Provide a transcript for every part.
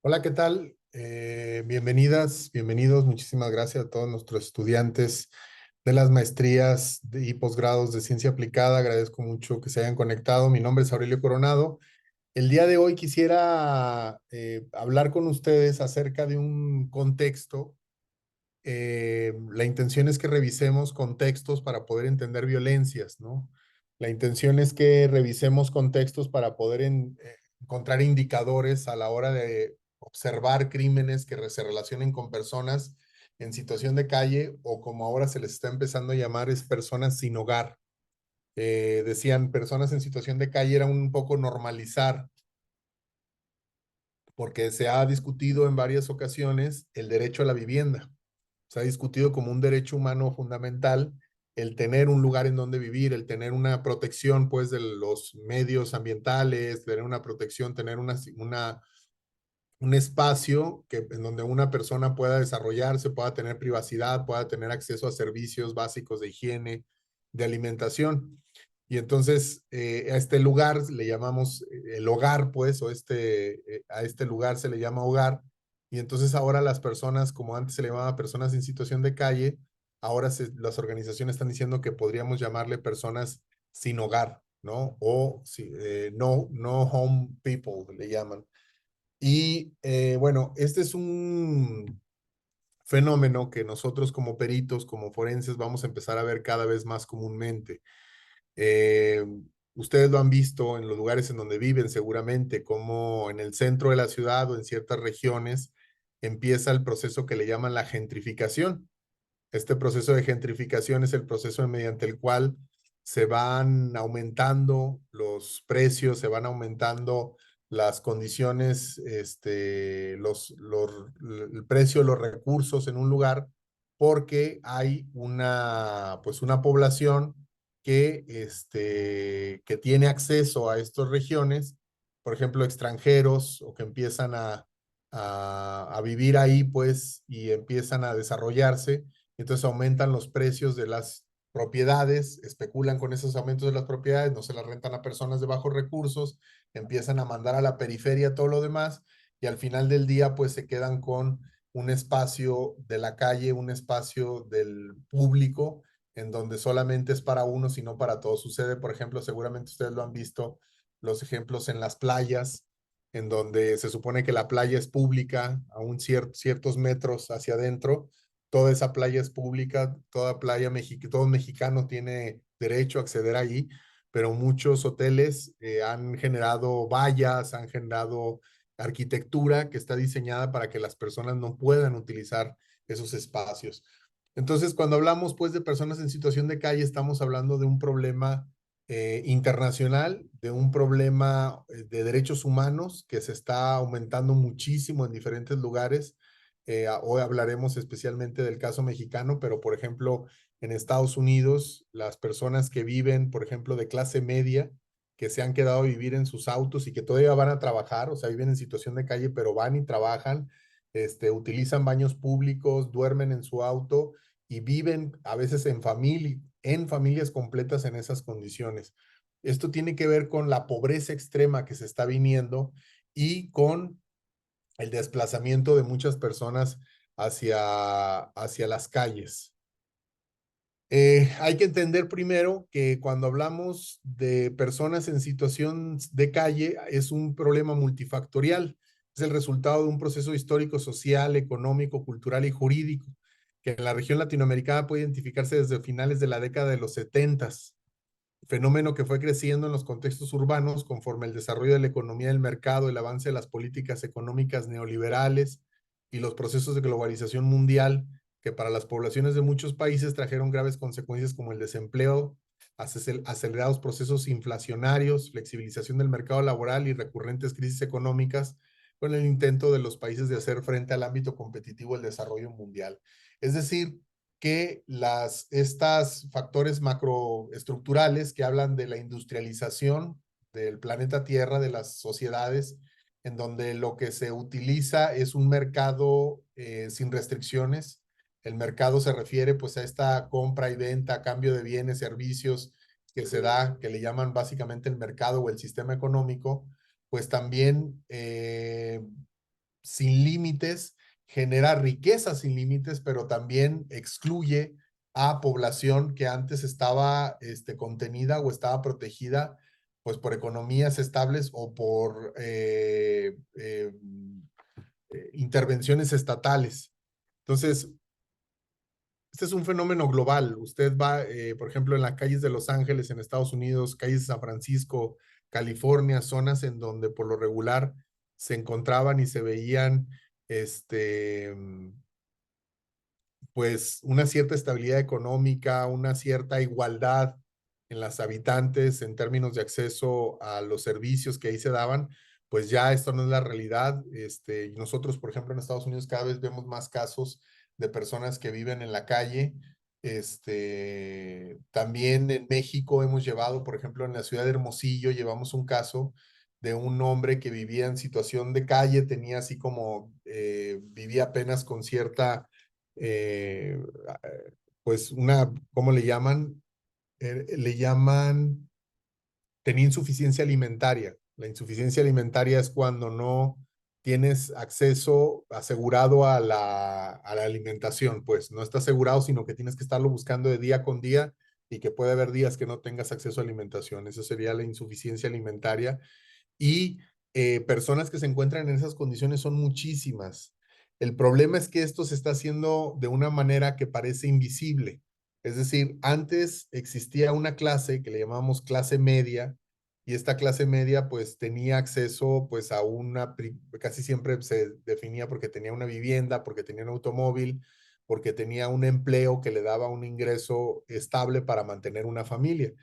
Hola, ¿qué tal? Bienvenidas, bienvenidos. Muchísimas gracias a todos nuestros estudiantes de las maestrías y posgrados de ciencia aplicada. Agradezco mucho que se hayan conectado. Mi nombre es Aurelio Coronado. El día de hoy quisiera hablar con ustedes acerca de un contexto. La intención es que revisemos contextos para poder entender violencias, ¿no? La intención es que revisemos contextos para poder encontrar indicadores a la hora de observar crímenes que se relacionen con personas en situación de calle o como ahora se les está empezando a llamar es personas sin hogar. Decían personas en situación de calle era un poco normalizar porque se ha discutido en varias ocasiones el derecho a la vivienda. Se ha discutido como un derecho humano fundamental el tener un lugar en donde vivir, el tener una protección pues de los medios ambientales, tener una protección, tener un espacio en donde una persona pueda desarrollarse, pueda tener privacidad, pueda tener acceso a servicios básicos de higiene, de alimentación. Y entonces a este lugar le llamamos el hogar, pues, a este lugar se le llama hogar. Y entonces ahora las personas, como antes se le llamaba personas en situación de calle, ahora las organizaciones están diciendo que podríamos llamarle personas sin hogar, ¿no? O no home people, le llaman. Y bueno, este es un fenómeno que nosotros como peritos, como forenses, vamos a empezar a ver cada vez más comúnmente. Eh, Ustedes lo han visto en los lugares en donde viven seguramente, como en el centro de la ciudad o en ciertas regiones empieza el proceso que le llaman la gentrificación. Este proceso de gentrificación es el proceso mediante el cual se van aumentando los precios, se van aumentando las condiciones, el precio de los recursos en un lugar, porque hay pues una población que tiene acceso a estas regiones, por ejemplo, extranjeros o que empiezan a vivir ahí, pues, y empiezan a desarrollarse, entonces aumentan los precios de las propiedades, especulan con esos aumentos de las propiedades, no se las rentan a personas de bajos recursos, empiezan a mandar a la periferia todo lo demás y al final del día pues se quedan con un espacio de la calle, un espacio del público en donde solamente es para uno, sino para todos. Sucede, por ejemplo, seguramente ustedes lo han visto, los ejemplos en las playas, en donde se supone que la playa es pública a ciertos metros hacia adentro, toda esa playa es pública, todo mexicano tiene derecho a acceder allí, pero muchos hoteles han generado vallas, han generado arquitectura que está diseñada para que las personas no puedan utilizar esos espacios. Entonces, cuando hablamos pues de personas en situación de calle, estamos hablando de un problema internacional, de un problema de derechos humanos que se está aumentando muchísimo en diferentes lugares. Hoy hablaremos especialmente del caso mexicano, pero por ejemplo, en Estados Unidos, las personas que viven, por ejemplo, de clase media, que se han quedado a vivir en sus autos y que todavía van a trabajar, o sea, viven en situación de calle, pero van y trabajan, utilizan baños públicos, duermen en su auto y viven a veces en familias completas en esas condiciones. Esto tiene que ver con la pobreza extrema que se está viniendo y con el desplazamiento de muchas personas hacia las calles. Hay que entender primero que cuando hablamos de personas en situación de calle es un problema multifactorial. Es el resultado de un proceso histórico, social, económico, cultural y jurídico que en la región latinoamericana puede identificarse desde finales de la década de los 70, fenómeno que fue creciendo en los contextos urbanos conforme el desarrollo de la economía del mercado, el avance de las políticas económicas neoliberales y los procesos de globalización mundial que para las poblaciones de muchos países trajeron graves consecuencias como el desempleo, acelerados procesos inflacionarios, flexibilización del mercado laboral y recurrentes crisis económicas con el intento de los países de hacer frente al ámbito competitivo del desarrollo mundial. Es decir, que estos factores macroestructurales que hablan de la industrialización del planeta Tierra, de las sociedades, en donde lo que se utiliza es un mercado sin restricciones. El mercado se refiere pues a esta compra y venta, cambio de bienes, servicios que se da, que le llaman básicamente el mercado o el sistema económico, pues también sin límites, genera riqueza sin límites, pero también excluye a población que antes estaba contenida o estaba protegida pues por economías estables o por intervenciones estatales. Entonces, este es un fenómeno global. Usted va, por ejemplo, en las calles de Los Ángeles, en Estados Unidos, calles de San Francisco, California, zonas en donde por lo regular se encontraban y se veían, pues, una cierta estabilidad económica, una cierta igualdad en las habitantes en términos de acceso a los servicios que ahí se daban, pues ya esto no es la realidad. Nosotros, por ejemplo, en Estados Unidos cada vez vemos más casos de personas que viven en la calle. También en México hemos llevado, por ejemplo, en la ciudad de Hermosillo, llevamos un caso de un hombre que vivía en situación de calle, tenía así como, vivía apenas con cierta, eh, pues ¿cómo le llaman? Le llaman, tenía insuficiencia alimentaria. La insuficiencia alimentaria es cuando no tienes acceso asegurado a la alimentación, pues no está asegurado, sino que tienes que estarlo buscando de día con día y que puede haber días que no tengas acceso a alimentación. Eso sería la insuficiencia alimentaria y personas que se encuentran en esas condiciones son muchísimas. El problema es que esto se está haciendo de una manera que parece invisible. Es decir, antes existía una clase que le llamamos clase media y esta clase media pues tenía acceso pues a casi siempre se definía porque tenía una vivienda, porque tenía un automóvil, porque tenía un empleo que le daba un ingreso estable para mantener una familia.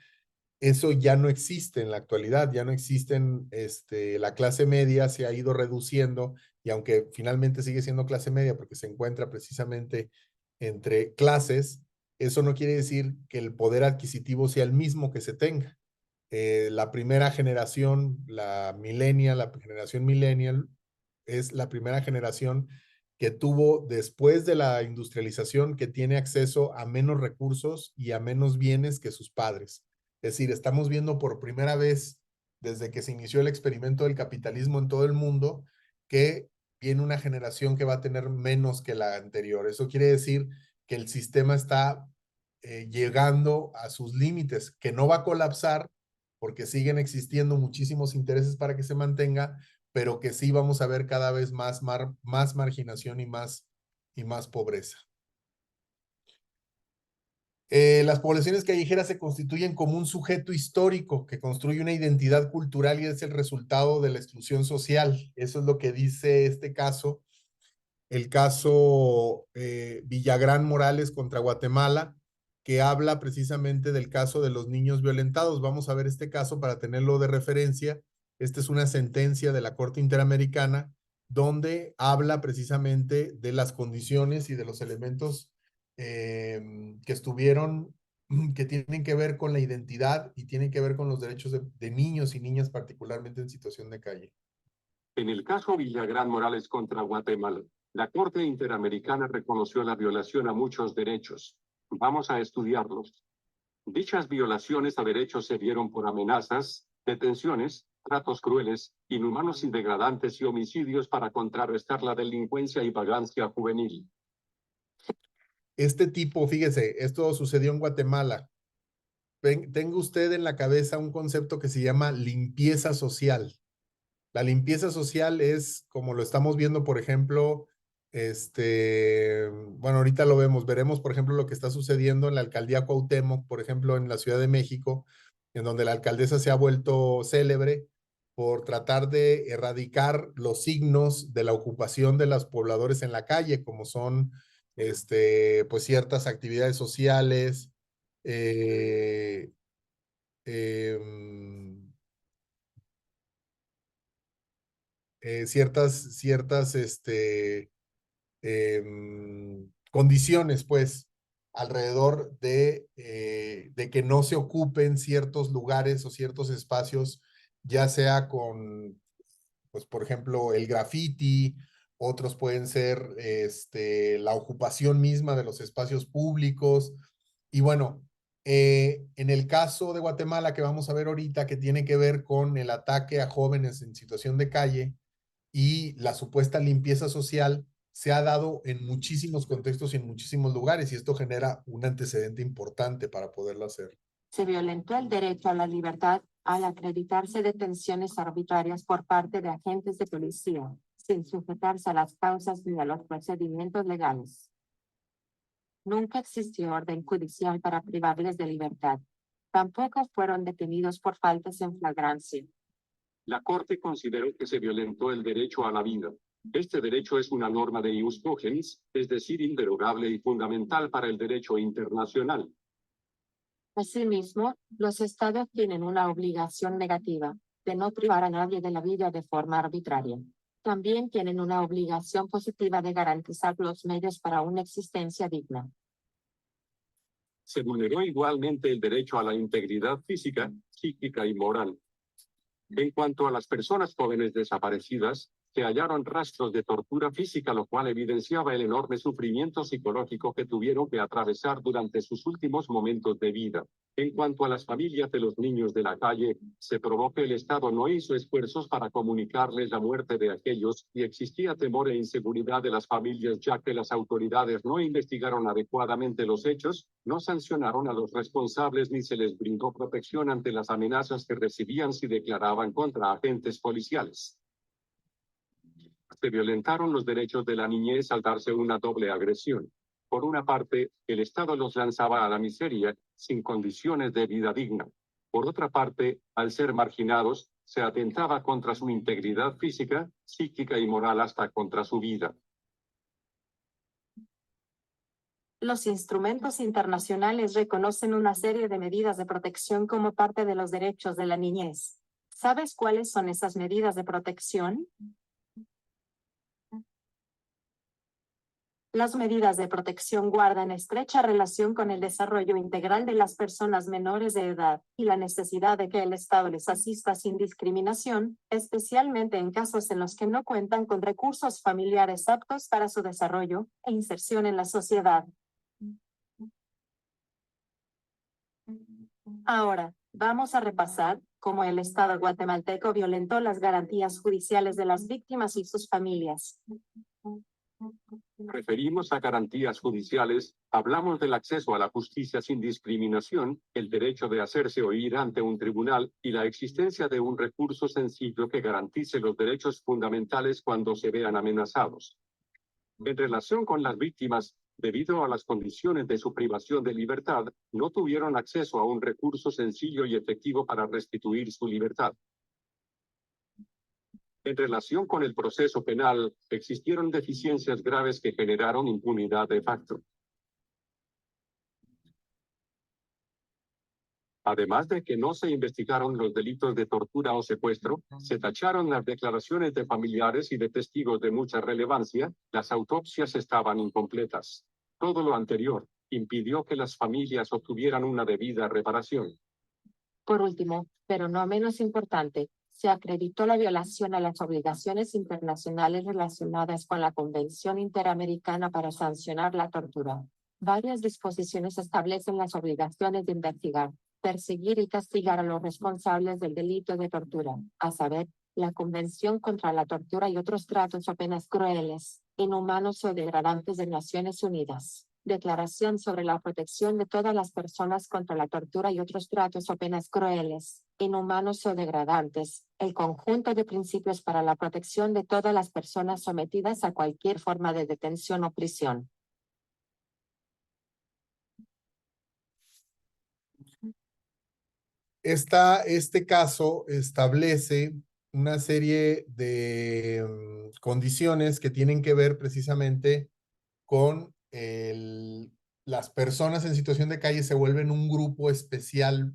Eso ya no existe en la actualidad, ya no existen, la clase media se ha ido reduciendo y aunque finalmente sigue siendo clase media porque se encuentra precisamente entre clases, eso no quiere decir que el poder adquisitivo sea el mismo que se tenga. La primera generación, la generación millennial, es la primera generación que tuvo después de la industrialización que tiene acceso a menos recursos y a menos bienes que sus padres. Es decir, estamos viendo por primera vez desde que se inició el experimento del capitalismo en todo el mundo que viene una generación que va a tener menos que la anterior. Eso quiere decir que el sistema está llegando a sus límites, que no va a colapsar porque siguen existiendo muchísimos intereses para que se mantenga, pero que sí vamos a ver cada vez más marginación y más pobreza. Las poblaciones callejeras se constituyen como un sujeto histórico que construye una identidad cultural y es el resultado de la exclusión social. Eso es lo que dice este caso, el caso Villagrán Morales contra Guatemala, que habla precisamente del caso de los niños violentados. Vamos a ver este caso para tenerlo de referencia. Esta es una sentencia de la Corte Interamericana donde habla precisamente de las condiciones y de los elementos que estuvieron, que tienen que ver con la identidad y tienen que ver con los derechos de niños y niñas, particularmente en situación de calle. En el caso Villagrán Morales contra Guatemala, la Corte Interamericana reconoció la violación a muchos derechos. Vamos a estudiarlos. Dichas violaciones a derechos se dieron por amenazas, detenciones, tratos crueles, inhumanos y degradantes y homicidios para contrarrestar la delincuencia y vagancia juvenil. Este tipo, fíjese, esto sucedió en Guatemala. Tenga usted en la cabeza un concepto que se llama limpieza social. La limpieza social es, como lo estamos viendo, por ejemplo, bueno, ahorita lo veremos, por ejemplo, lo que está sucediendo en la alcaldía Cuauhtémoc, por ejemplo, en la Ciudad de México, en donde la alcaldesa se ha vuelto célebre por tratar de erradicar los signos de la ocupación de los pobladores en la calle, como son, pues ciertas actividades sociales, eh, eh, ciertas condiciones, pues, alrededor de que no se ocupen ciertos lugares o ciertos espacios, ya sea con, pues, por ejemplo, el graffiti, otros pueden ser la ocupación misma de los espacios públicos. Y bueno, en el caso de Guatemala que vamos a ver ahorita, que tiene que ver con el ataque a jóvenes en situación de calle, y la supuesta limpieza social se ha dado en muchísimos contextos y en muchísimos lugares, y esto genera un antecedente importante para poderlo hacer. Se violentó el derecho a la libertad al acreditarse detenciones arbitrarias por parte de agentes de policía, sin sujetarse a las causas ni a los procedimientos legales. Nunca existió orden judicial para privarles de libertad. Tampoco fueron detenidos por faltas en flagrancia. La Corte consideró que se violentó el derecho a la vida. Este derecho es una norma de ius cogens, es decir, inderogable y fundamental para el derecho internacional. Asimismo, los estados tienen una obligación negativa de no privar a nadie de la vida de forma arbitraria. También tienen una obligación positiva de garantizar los medios para una existencia digna. Se vulneró igualmente el derecho a la integridad física, psíquica y moral. En cuanto a las personas jóvenes desaparecidas, se hallaron rastros de tortura física, lo cual evidenciaba el enorme sufrimiento psicológico que tuvieron que atravesar durante sus últimos momentos de vida. En cuanto a las familias de los niños de la calle, se probó que el Estado no hizo esfuerzos para comunicarles la muerte de aquellos, y existía temor e inseguridad de las familias, ya que las autoridades no investigaron adecuadamente los hechos, no sancionaron a los responsables ni se les brindó protección ante las amenazas que recibían si declaraban contra agentes policiales. Se violentaron los derechos de la niñez al darse una doble agresión. Por una parte, el Estado los lanzaba a la miseria sin condiciones de vida digna. Por otra parte, al ser marginados, se atentaba contra su integridad física, psíquica y moral, hasta contra su vida. Los instrumentos internacionales reconocen una serie de medidas de protección como parte de los derechos de la niñez. ¿Sabes cuáles son esas medidas de protección? Las medidas de protección guardan estrecha relación con el desarrollo integral de las personas menores de edad y la necesidad de que el Estado les asista sin discriminación, especialmente en casos en los que no cuentan con recursos familiares aptos para su desarrollo e inserción en la sociedad. Ahora, vamos a repasar cómo el Estado guatemalteco violentó las garantías judiciales de las víctimas y sus familias. Referimos a garantías judiciales, hablamos del acceso a la justicia sin discriminación, el derecho de hacerse oír ante un tribunal y la existencia de un recurso sencillo que garantice los derechos fundamentales cuando se vean amenazados. En relación con las víctimas, debido a las condiciones de su privación de libertad, no tuvieron acceso a un recurso sencillo y efectivo para restituir su libertad. En relación con el proceso penal, existieron deficiencias graves que generaron impunidad de facto. Además de que no se investigaron los delitos de tortura o secuestro, se tacharon las declaraciones de familiares y de testigos de mucha relevancia, las autopsias estaban incompletas. Todo lo anterior impidió que las familias obtuvieran una debida reparación. Por último, pero no menos importante, se acreditó la violación a las obligaciones internacionales relacionadas con la Convención Interamericana para sancionar la tortura. Varias disposiciones establecen las obligaciones de investigar, perseguir y castigar a los responsables del delito de tortura, a saber, la Convención contra la Tortura y otros tratos o penas crueles, inhumanos o degradantes de Naciones Unidas. Declaración sobre la protección de todas las personas contra la tortura y otros tratos o penas crueles, inhumanos o degradantes, el conjunto de principios para la protección de todas las personas sometidas a cualquier forma de detención o prisión. Este caso establece una serie de condiciones que tienen que ver precisamente con las personas en situación de calle se vuelven un grupo especial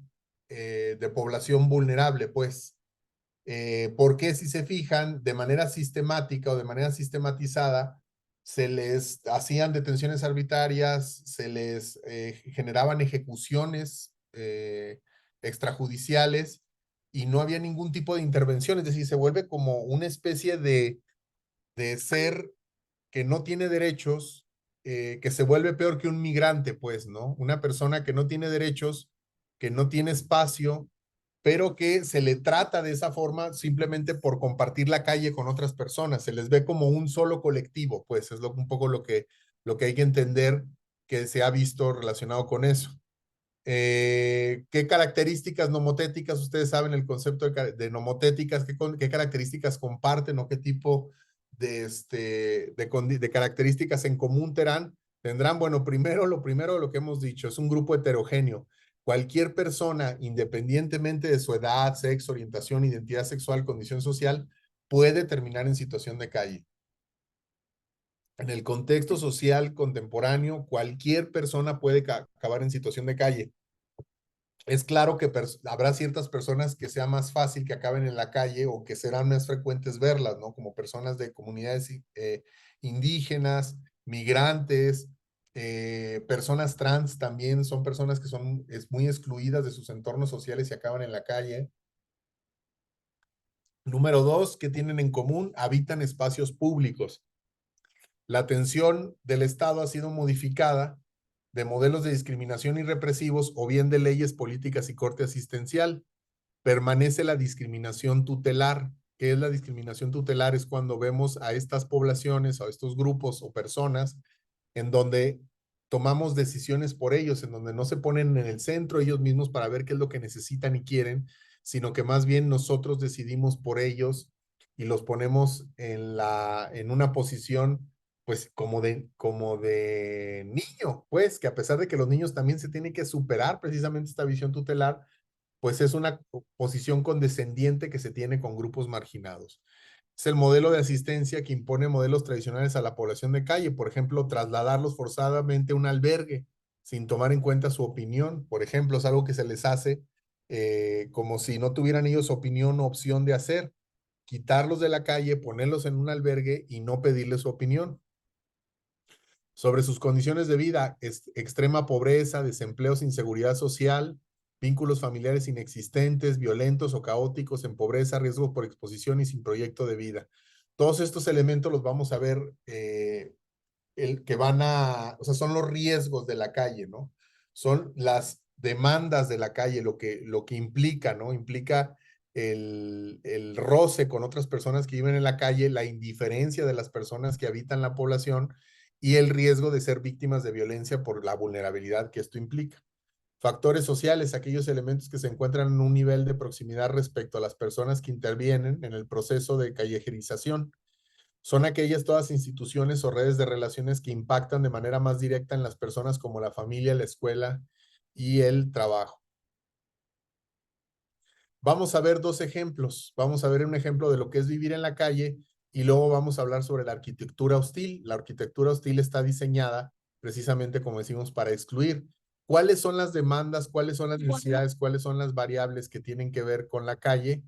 de población vulnerable, pues. Porque si se fijan, de manera sistemática o de manera sistematizada, se les hacían detenciones arbitrarias, se les generaban ejecuciones extrajudiciales y no había ningún tipo de intervención, es decir, se vuelve como una especie de ser que no tiene derechos, que se vuelve peor que un migrante, pues, ¿no? Una persona que no tiene derechos, que no tiene espacio pero que se le trata de esa forma simplemente por compartir la calle con otras personas. Se les ve como un solo colectivo, pues es un poco lo que hay que entender que se ha visto relacionado con eso. ¿Qué características nomotéticas? Ustedes saben el concepto de nomotéticas, ¿qué características comparten o qué tipo de características en común tendrán? Bueno, lo primero de lo que hemos dicho, es un grupo heterogéneo. Cualquier persona, independientemente de su edad, sexo, orientación, identidad sexual, condición social, puede terminar en situación de calle. En el contexto social contemporáneo, cualquier persona puede acabar en situación de calle. Es claro que habrá ciertas personas que sea más fácil que acaben en la calle o que serán más frecuentes verlas, ¿no? Como personas de comunidades indígenas, migrantes, personas trans también son personas que son muy excluidas de sus entornos sociales y acaban en la calle. Número 2, ¿qué tienen en común? Habitan espacios públicos. La atención del Estado ha sido modificada de modelos de discriminación y represivos o bien de leyes políticas y corte asistencial. Permanece la discriminación tutelar. ¿Qué es la discriminación tutelar? Es cuando vemos a estas poblaciones, a estos grupos o personas en donde tomamos decisiones por ellos, en donde no se ponen en el centro ellos mismos para ver qué es lo que necesitan y quieren, sino que más bien nosotros decidimos por ellos y los ponemos en una posición pues como de niño, pues que a pesar de que los niños también se tienen que superar precisamente esta visión tutelar, pues es una posición condescendiente que se tiene con grupos marginados. Es el modelo de asistencia que impone modelos tradicionales a la población de calle, por ejemplo, trasladarlos forzadamente a un albergue sin tomar en cuenta su opinión, por ejemplo, es algo que se les hace como si no tuvieran ellos opinión o opción de hacer, quitarlos de la calle, ponerlos en un albergue y no pedirles su opinión. Sobre sus condiciones de vida, extrema pobreza, desempleo sin seguridad social, vínculos familiares inexistentes, violentos o caóticos, en pobreza, riesgos por exposición y sin proyecto de vida. Todos estos elementos los vamos a ver o sea, son los riesgos de la calle, ¿no? Son las demandas de la calle, lo que implica, ¿no? Implica el roce con otras personas que viven en la calle, la indiferencia de las personas que habitan la población y el riesgo de ser víctimas de violencia por la vulnerabilidad que esto implica. Factores sociales, aquellos elementos que se encuentran en un nivel de proximidad respecto a las personas que intervienen en el proceso de callejerización. Son aquellas todas instituciones o redes de relaciones que impactan de manera más directa en las personas como la familia, la escuela y el trabajo. Vamos a ver dos ejemplos. Vamos a ver un ejemplo de lo que es vivir en la calle y luego vamos a hablar sobre la arquitectura hostil. La arquitectura hostil está diseñada precisamente, como decimos, para excluir. ¿Cuáles son las demandas? ¿Cuáles son las necesidades? ¿Cuáles son las variables que tienen que ver con la calle?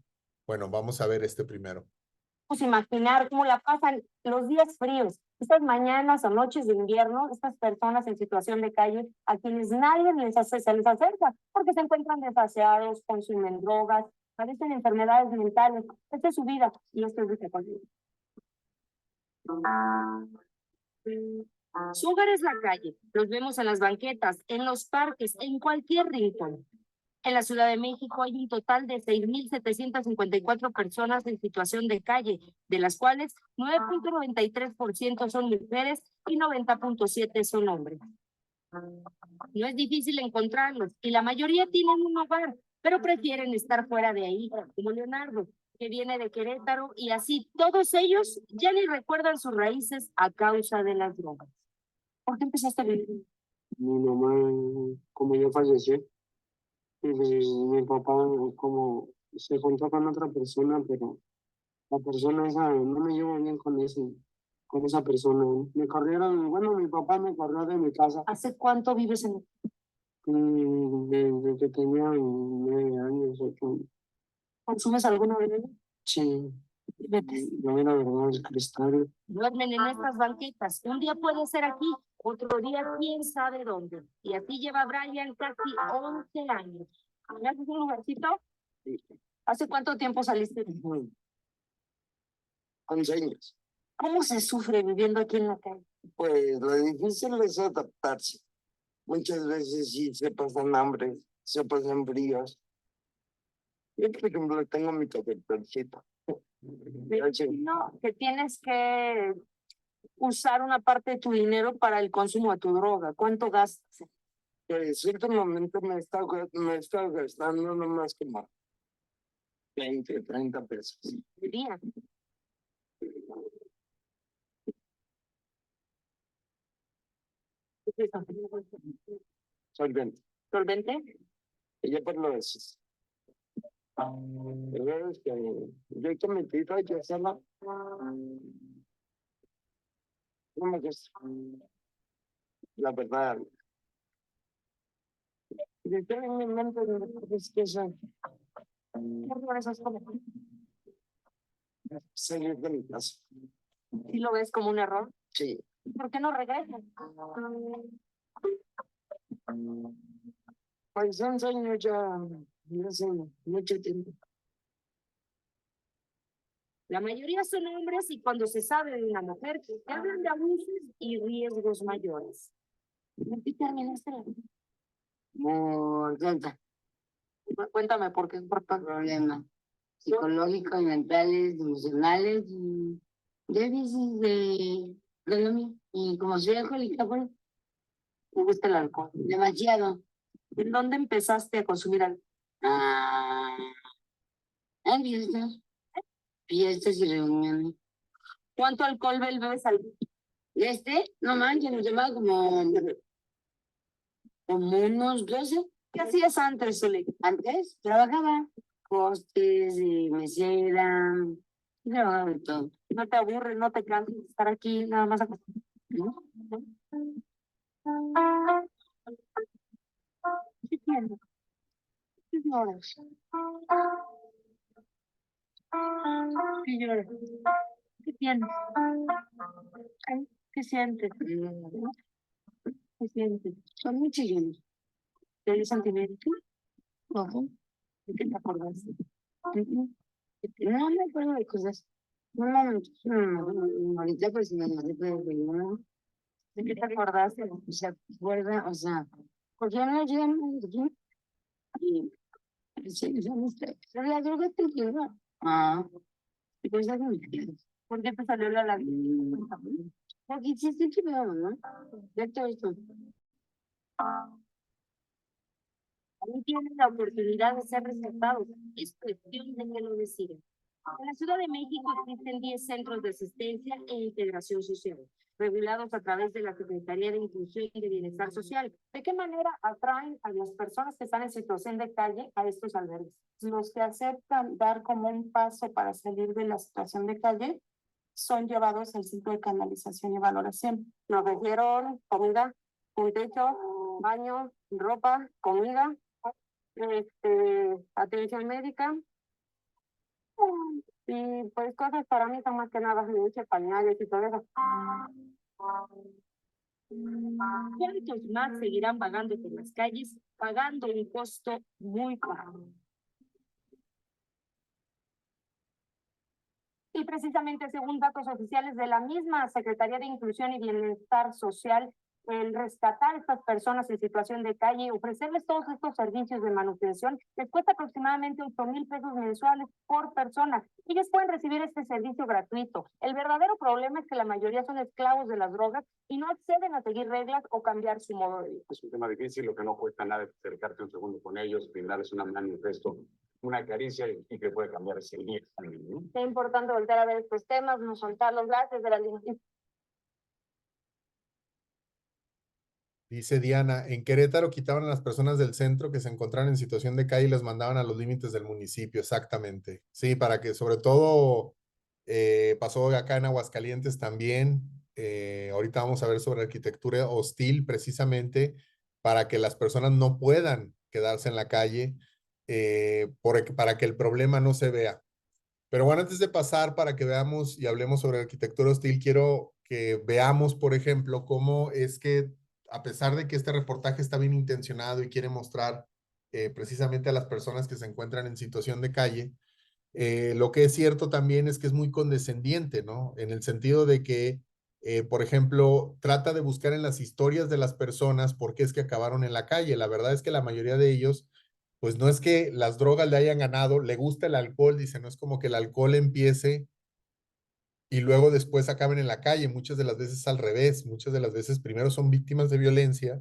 Bueno, vamos a ver este primero. Imaginar cómo la pasan los días fríos, estas mañanas o noches de invierno, estas personas en situación de calle a quienes nadie se les acerca porque se encuentran desfaseados, consumen drogas, padecen enfermedades mentales. Esta es su vida y esto es lo que consigue. Su hogar es la calle, los vemos en las banquetas, en los parques, en cualquier rincón. En la Ciudad de México hay un total de 6,754 personas en situación de calle, de las cuales 9,93% son mujeres y 90,7% son hombres. No es difícil encontrarlos y la mayoría tienen un hogar, pero prefieren estar fuera de ahí, como Leonardo, que viene de Querétaro, y así todos ellos ya ni recuerdan sus raíces a causa de las drogas. ¿Por qué empezaste a vivir? Mi mamá, como ya falleció, mi papá como se juntó con otra persona, pero la persona esa, no me llevo bien con esa persona. Me corrieron, bueno, mi papá me corrió de mi casa. ¿Hace cuánto vives en...? Desde que tenía 9 años, 8 años. ¿Consumes alguna bebida? Sí, Vete. yo la verdad es cristal. Duermen en estas banquetas. Un día puede ser aquí, otro día quién sabe dónde. Y así lleva Brian casi 11 años. ¿Me haces un lugarcito? ¿Hace cuánto tiempo saliste? 11 años. ¿Cómo se sufre viviendo aquí en la calle? Pues lo difícil es adaptarse. Muchas veces sí se pasan hambre, se pasan fríos. Yo, por ejemplo, tengo mi capitalcito. Me imagino que tienes que usar una parte de tu dinero para el consumo de tu droga. ¿Cuánto gastas? Pues últimamente me está gastando nomás como 20, 30 pesos. Al día? ¿Qué es eso? Solvente. ¿Solvente? Y ya por lo es. ¿Verdad? Es que yo he cometido yo sola. No me gusta. La verdad. Desde en mi mente es que soy. ¿Por esas cosas? Salir de mi casa. ¿Sí lo ves como un error? Sí. ¿Por qué no regresas? Pues son años ya, hace mucho tiempo. La mayoría son hombres y cuando se sabe de una mujer, te hablan de abusos y riesgos mayores. ¿En qué terminaste? Por tanta Cuéntame por qué es importante. problemas psicológicos, mentales, emocionales y déficit de lo mío. Y como soy alcohólica, pues, ¿Te gusta el alcohol? demasiado. ¿En dónde empezaste a consumir alcohol? Ah, en fiestas y reuniones. ¿Cuánto alcohol bebes al día? No manches, nos llamaba como unos 12. ¿Qué hacías antes, Sole? Antes trabajaba costes, mesera, trabajaba de todo. ¿No te aburres, no te cansas de estar aquí nada más acostado? ¿No? ¿Qué tienes? ¿Qué lloras? ¿Qué lloras? ¿Qué tienes? ¿Qué sientes? ¿Qué sientes? Son muy chillones. ¿Te dio sentimiento? Ojo. ¿De qué te acordaste? No me acuerdo de cosas. No, ahorita pues me lo recuerdo. ¿De qué te acordaste? Se acuerda, o sea, porque no llegan y la droga te lleva. Y cosas muy claras. ¿Por qué te salió la lágrima? Porque hiciste que veo, ¿no? De todo esto. Aún tienen la oportunidad de ser rescatados. Es cuestión de que lo decidan. En la Ciudad de México existen 10 centros de asistencia e integración social, regulados a través de la Secretaría de Inclusión y de Bienestar Social. ¿De qué manera atraen a las personas que están en situación de calle a estos albergues? Los que aceptan dar como un paso para salir de la situación de calle son llevados al centro de canalización y valoración. Nos refiero comida, un techo, baño, ropa, comida, atención médica. Y pues cosas para mí son más que nada leche, pañales y todo eso. ¿Cuántos más seguirán vagando por las calles, pagando un costo muy caro? Y precisamente según datos oficiales de la misma Secretaría de Inclusión y Bienestar Social, el rescatar a estas personas en situación de calle y ofrecerles todos estos servicios de manutención les cuesta aproximadamente 8,000 pesos mensuales por persona. Ellos pueden recibir este servicio gratuito. El verdadero problema es que la mayoría son esclavos de las drogas y no acceden a seguir reglas o cambiar su modo de vida. Es un tema difícil, lo que no cuesta nada es acercarte un segundo con ellos, brindarles una mano, un gesto, una caricia y que puede cambiar ese día también, ¿no? Es importante volver a ver estos temas, no soltar los gases de la línea. Dice Diana, en Querétaro quitaban a las personas del centro que se encontraban en situación de calle y las mandaban a los límites del municipio, exactamente. Sí, para que sobre todo pasó acá en Aguascalientes también. Ahorita vamos a ver sobre arquitectura hostil, precisamente para que las personas no puedan quedarse en la calle, para que el problema no se vea. Pero bueno, antes de pasar para que veamos y hablemos sobre arquitectura hostil, quiero que veamos, por ejemplo, cómo es que a pesar de que este reportaje está bien intencionado y quiere mostrar precisamente a las personas que se encuentran en situación de calle, lo que es cierto también es que es muy condescendiente, ¿no? En el sentido de que, por ejemplo, trata de buscar en las historias de las personas por qué es que acabaron en la calle. La verdad es que la mayoría de ellos pues no es que las drogas le hayan ganado, le gusta el alcohol, dice, no es como que el alcohol empiece y luego después acaben en la calle, muchas de las veces al revés, muchas de las veces primero son víctimas de violencia,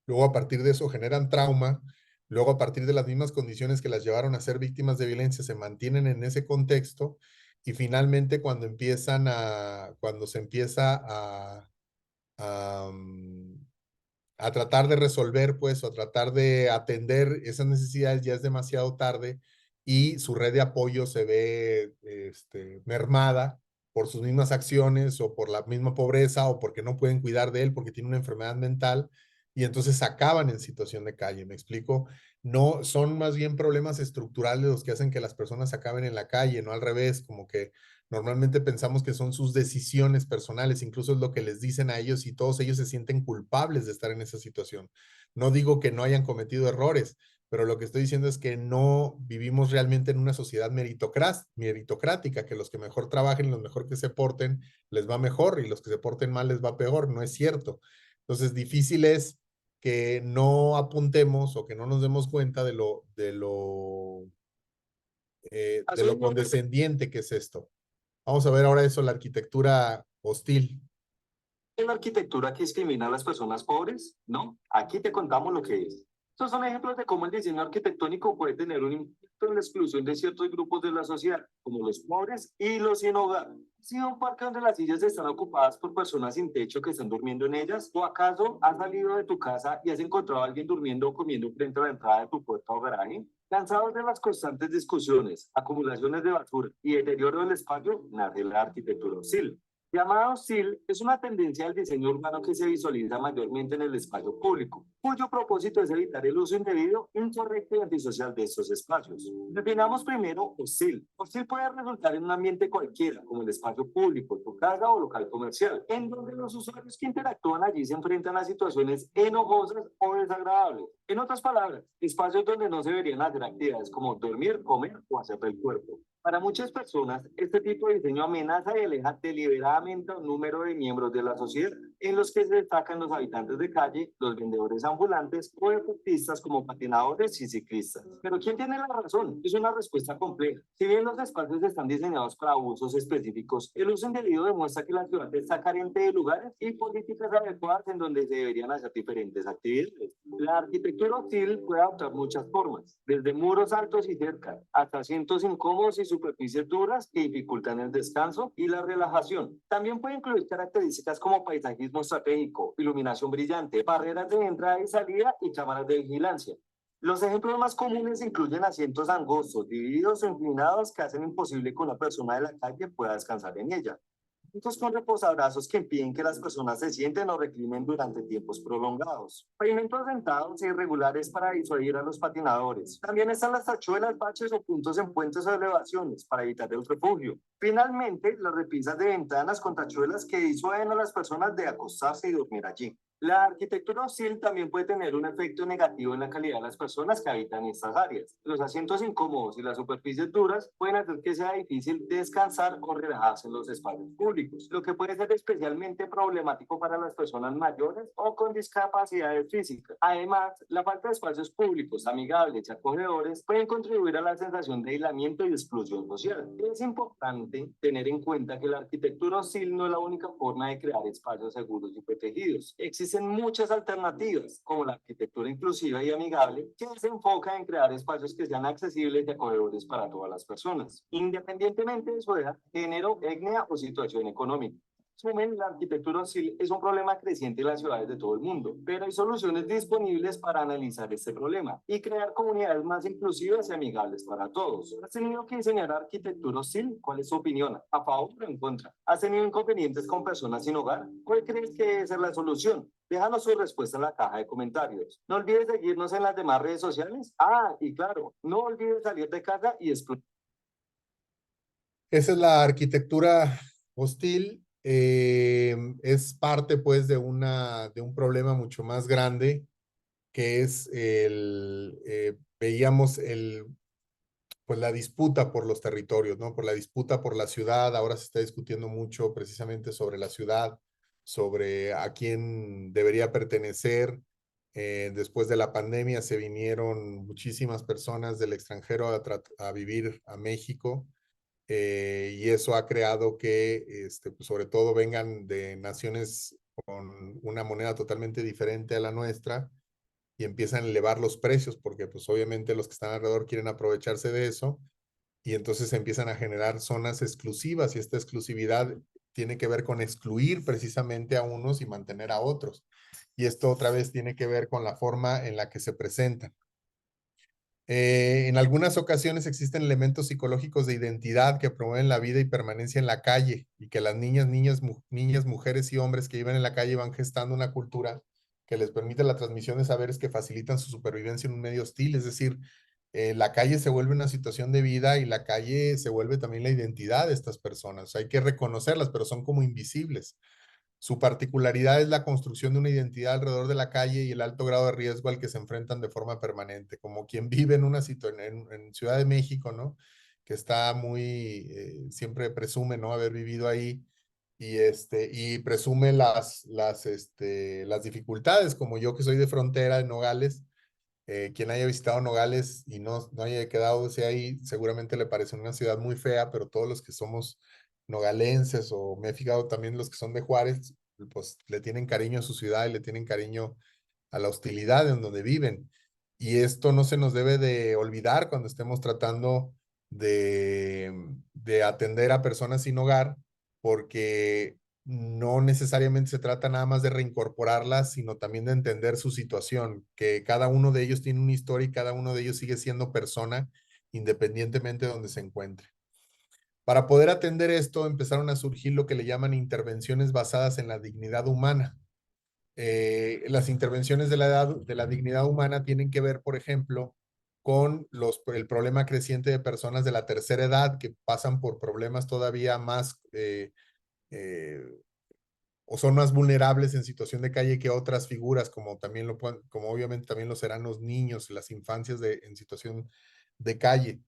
luego a partir de eso generan trauma, luego a partir de las mismas condiciones que las llevaron a ser víctimas de violencia se mantienen en ese contexto y finalmente cuando se empieza a tratar de resolver, pues, o a tratar de atender esas necesidades, ya es demasiado tarde y su red de apoyo se ve mermada por sus mismas acciones o por la misma pobreza o porque no pueden cuidar de él porque tiene una enfermedad mental y entonces acaban en situación de calle, ¿me explico? No, son más bien problemas estructurales los que hacen que las personas acaben en la calle, no al revés, como que normalmente pensamos que son sus decisiones personales, incluso es lo que les dicen a ellos y todos ellos se sienten culpables de estar en esa situación. No digo que no hayan cometido errores, pero lo que estoy diciendo es que no vivimos realmente en una sociedad meritocrática, que los que mejor trabajen, los mejor que se porten, les va mejor y los que se porten mal les va peor. No es cierto. Entonces, difícil es que no apuntemos o que no nos demos cuenta de lo condescendiente que es esto. Vamos a ver ahora eso, la arquitectura hostil. ¿Es la arquitectura que discrimina a las personas pobres? No, aquí te contamos lo que es. Estos son ejemplos de cómo el diseño arquitectónico puede tener un impacto en la exclusión de ciertos grupos de la sociedad, como los pobres y los sin hogar. ¿Ha sido un parque donde las sillas están ocupadas por personas sin techo que están durmiendo en ellas? ¿O acaso has salido de tu casa y has encontrado a alguien durmiendo o comiendo frente a la entrada de tu puerta o garaje? Cansados de las constantes discusiones, acumulaciones de basura y deterioro del espacio, nace la arquitectura hostil. Llamada hostil, es una tendencia del diseño urbano que se visualiza mayormente en el espacio público, cuyo propósito es evitar el uso indebido, incorrecto y antisocial de estos espacios. Definamos primero hostil. Hostil puede resultar en un ambiente cualquiera, como el espacio público, tu casa o local comercial, en donde los usuarios que interactúan allí se enfrentan a situaciones enojosas o desagradables. En otras palabras, espacios donde no se deberían hacer actividades como dormir, comer o hacer del cuerpo. Para muchas personas, este tipo de diseño amenaza y aleja deliberadamente a un número de miembros de la sociedad, en los que se destacan los habitantes de calle, los vendedores ambulantes o deportistas como patinadores y ciclistas. Pero ¿quién tiene la razón? Es una respuesta compleja. Si bien los espacios están diseñados para usos específicos, el uso indebido demuestra que la ciudad está carente de lugares y políticas adecuadas en donde se deberían hacer diferentes actividades. La arquitectura hostil puede adoptar muchas formas, desde muros altos y cercas, hasta asientos incómodos y superficies duras que dificultan el descanso y la relajación. También puede incluir características como paisajismo estratégico, iluminación brillante, barreras de entrada y salida y cámaras de vigilancia. Los ejemplos más comunes incluyen asientos angostos, divididos o inclinados que hacen imposible que una persona de la calle pueda descansar en ella. Con reposabrazos que impiden que las personas se sienten o reclinen durante tiempos prolongados. Pavimentos dentados e irregulares para disuadir a los patinadores. También están las tachuelas, baches o puntos en puentes o elevaciones para evitar el refugio. Finalmente, las repisas de ventanas con tachuelas que disuaden a las personas de acostarse y dormir allí. La arquitectura hostil también puede tener un efecto negativo en la calidad de las personas que habitan estas áreas. Los asientos incómodos y las superficies duras pueden hacer que sea difícil descansar o relajarse en los espacios públicos, lo que puede ser especialmente problemático para las personas mayores o con discapacidades físicas. Además, la falta de espacios públicos amigables y acogedores pueden contribuir a la sensación de aislamiento y exclusión social. Es importante tener en cuenta que la arquitectura hostil no es la única forma de crear espacios seguros y protegidos. Existen muchas alternativas, como la arquitectura inclusiva y amigable, que se enfoca en crear espacios que sean accesibles y acogedores para todas las personas, independientemente de su edad, género, etnia o situación económica. La arquitectura hostil es un problema creciente en las ciudades de todo el mundo, pero hay soluciones disponibles para analizar este problema y crear comunidades más inclusivas y amigables para todos. ¿Has tenido que diseñar arquitectura hostil? ¿Cuál es su opinión? ¿A favor o en contra? ¿Has tenido inconvenientes con personas sin hogar? ¿Cuál crees que debe ser la solución? Déjanos su respuesta en la caja de comentarios. No olvides seguirnos en las demás redes sociales. Y claro, no olvides salir de casa y explorar. Esa es la arquitectura hostil. Es parte pues de un problema mucho más grande que es veíamos pues la disputa por los territorios, ¿no? Por la disputa por la ciudad. Ahora se está discutiendo mucho precisamente sobre la ciudad, sobre a quién debería pertenecer Después de la pandemia se vinieron muchísimas personas del extranjero a vivir a México, y eso ha creado que pues sobre todo vengan de naciones con una moneda totalmente diferente a la nuestra y empiezan a elevar los precios porque pues obviamente los que están alrededor quieren aprovecharse de eso y entonces se empiezan a generar zonas exclusivas y esta exclusividad tiene que ver con excluir precisamente a unos y mantener a otros. Y esto otra vez tiene que ver con la forma en la que se presentan. En algunas ocasiones existen elementos psicológicos de identidad que promueven la vida y permanencia en la calle y que las niñas, mujeres y hombres que viven en la calle van gestando una cultura que les permite la transmisión de saberes que facilitan su supervivencia en un medio hostil. Es decir, la calle se vuelve una situación de vida y la calle se vuelve también la identidad de estas personas. Hay que reconocerlas, pero son como invisibles. Su particularidad es la construcción de una identidad alrededor de la calle y el alto grado de riesgo al que se enfrentan de forma permanente, como quien vive en una situación en Ciudad de México, ¿no? Que está muy, siempre presume, ¿no? Haber vivido ahí y presume las dificultades, como yo que soy de frontera de Nogales, quien haya visitado Nogales y no haya quedado ahí, seguramente le parece una ciudad muy fea, pero todos los que somos nogalenses o me he fijado también los que son de Juárez, pues le tienen cariño a su ciudad y le tienen cariño a la hostilidad en donde viven. Y esto no se nos debe de olvidar cuando estemos tratando de atender a personas sin hogar, porque no necesariamente se trata nada más de reincorporarlas, sino también de entender su situación, que cada uno de ellos tiene una historia y cada uno de ellos sigue siendo persona independientemente de donde se encuentre. Para poder atender esto, empezaron a surgir lo que le llaman intervenciones basadas en la dignidad humana. Las intervenciones de la dignidad humana tienen que ver, por ejemplo, con el problema creciente de personas de la tercera edad que pasan por problemas todavía más eh, o son más vulnerables en situación de calle que otras figuras, como también como obviamente también lo serán los niños, las infancias en situación de calle.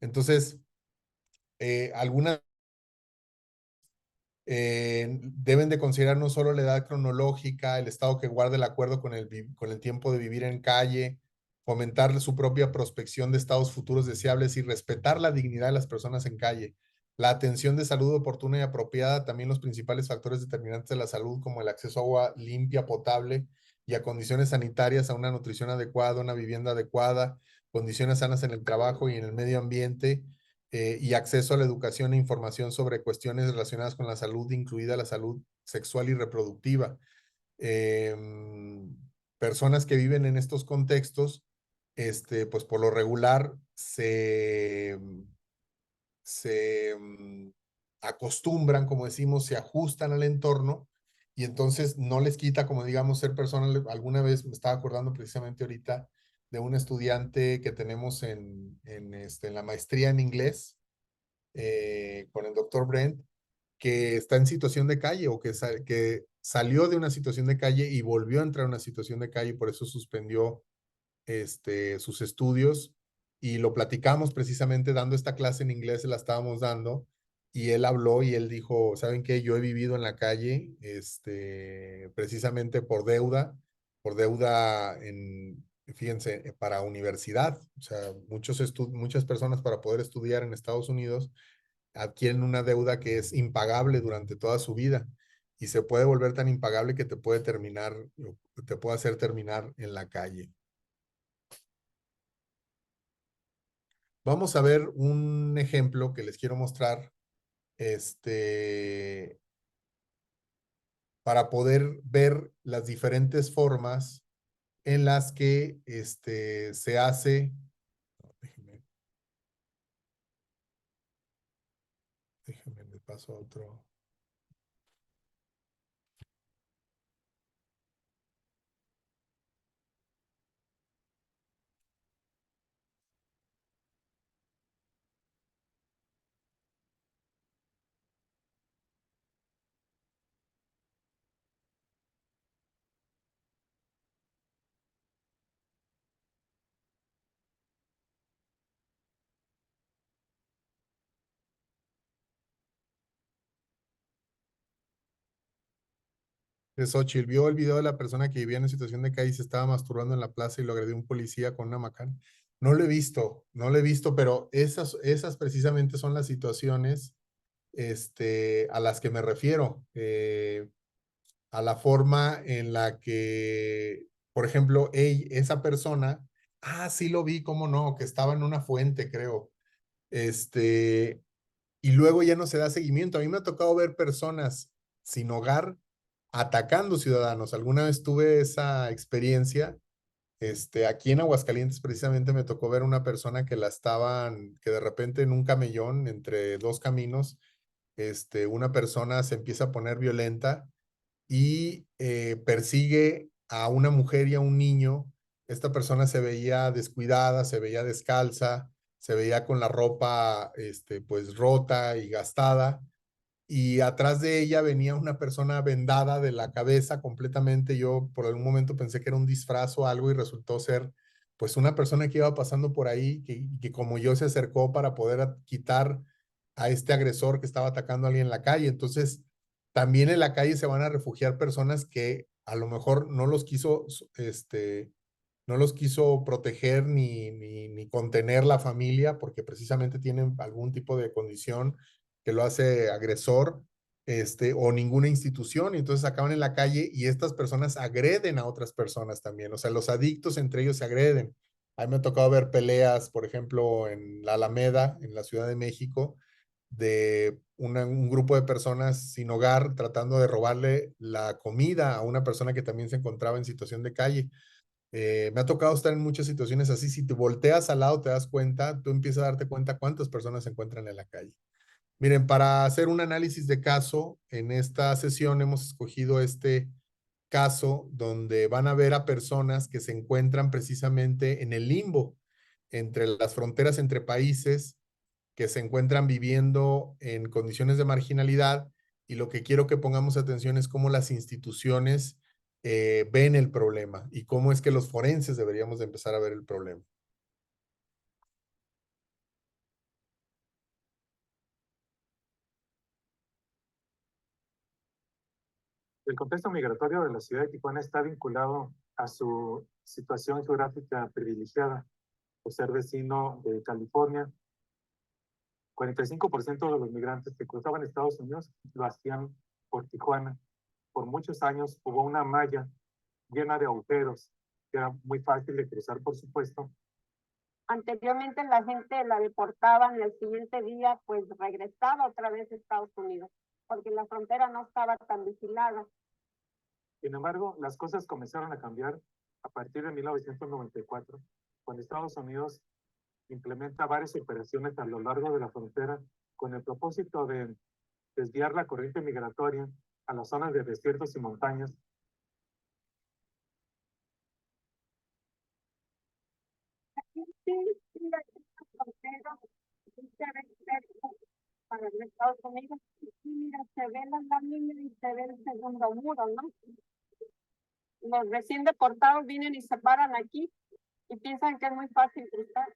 Entonces, algunas deben de considerar no solo la edad cronológica, el estado que guarda el acuerdo con el tiempo de vivir en calle, fomentar su propia prospección de estados futuros deseables y respetar la dignidad de las personas en calle. La atención de salud oportuna y apropiada, también los principales factores determinantes de la salud, como el acceso a agua limpia, potable y a condiciones sanitarias, a una nutrición adecuada, una vivienda adecuada, condiciones sanas en el trabajo y en el medio ambiente, y acceso a la educación e información sobre cuestiones relacionadas con la salud, incluida la salud sexual y reproductiva. Eh, Personas que viven en estos contextos, pues por lo regular se acostumbran, como decimos, se ajustan al entorno y entonces no les quita, como digamos, ser personas. Alguna vez me estaba acordando precisamente ahorita de un estudiante que tenemos en la maestría en inglés, con el doctor Brent, que está en situación de calle o que salió de una situación de calle y volvió a entrar a una situación de calle y por eso suspendió sus estudios y lo platicamos precisamente dando esta clase en inglés, se la estábamos dando y él habló y él dijo, ¿saben qué? Yo he vivido en la calle, precisamente por deuda fíjense, para universidad, o sea, muchas personas para poder estudiar en Estados Unidos adquieren una deuda que es impagable durante toda su vida y se puede volver tan impagable que te te puede hacer terminar en la calle. Vamos a ver un ejemplo que les quiero mostrar, para poder ver las diferentes formas en las que se hace. Déjenme, le paso a otro. de Xochitl, vio el video de la persona que vivía en situación de calle y se estaba masturbando en la plaza y lo agredió un policía con una macana. No lo he visto, no lo he visto, pero esas precisamente son las situaciones a las que me refiero, a la forma en la que, por ejemplo, esa persona, sí lo vi, cómo no, que estaba en una fuente, creo, y luego ya no se da seguimiento. A mí me ha tocado ver personas sin hogar atacando ciudadanos. Alguna vez tuve esa experiencia. Aquí en Aguascalientes precisamente me tocó ver una persona que de repente en un camellón entre dos caminos, una persona se empieza a poner violenta y persigue a una mujer y a un niño. Esta persona se veía descuidada, se veía descalza, se veía con la ropa pues rota y gastada, y atrás de ella venía una persona vendada de la cabeza completamente. Yo por algún momento pensé que era un disfraz o algo y resultó ser pues una persona que iba pasando por ahí, que como yo se acercó para poder quitar a este agresor que estaba atacando a alguien en la calle. Entonces, también en la calle se van a refugiar personas que a lo mejor no los quiso proteger ni contener la familia porque precisamente tienen algún tipo de condición que lo hace agresor, o ninguna institución, y entonces acaban en la calle y estas personas agreden a otras personas también. O sea, los adictos entre ellos se agreden. A mí me ha tocado ver peleas, por ejemplo, en la Alameda, en la Ciudad de México, de un grupo de personas sin hogar tratando de robarle la comida a una persona que también se encontraba en situación de calle. Me ha tocado estar en muchas situaciones así. Si te volteas al lado, te das cuenta, tú empiezas a darte cuenta cuántas personas se encuentran en la calle. Miren, para hacer un análisis de caso, en esta sesión hemos escogido este caso donde van a ver a personas que se encuentran precisamente en el limbo entre las fronteras entre países, que se encuentran viviendo en condiciones de marginalidad, y lo que quiero que pongamos atención es cómo las instituciones ven el problema y cómo es que los forenses deberíamos de empezar a ver el problema. El contexto migratorio de la ciudad de Tijuana está vinculado a su situación geográfica privilegiada por ser vecino de California. 45% de los migrantes que cruzaban Estados Unidos lo hacían por Tijuana. Por muchos años hubo una malla llena de agujeros, que era muy fácil de cruzar, por supuesto. Anteriormente la gente la deportaban y el siguiente día pues regresaba otra vez a Estados Unidos, porque la frontera no estaba tan vigilada. Sin embargo, las cosas comenzaron a cambiar a partir de 1994, cuando Estados Unidos implementa varias operaciones a lo largo de la frontera con el propósito de desviar la corriente migratoria a las zonas de desiertos y montañas. Para los Estados Unidos, y mira, se ve la lámina y se ve el segundo muro, ¿no? Los recién deportados vienen y se paran aquí y piensan que es muy fácil cruzar.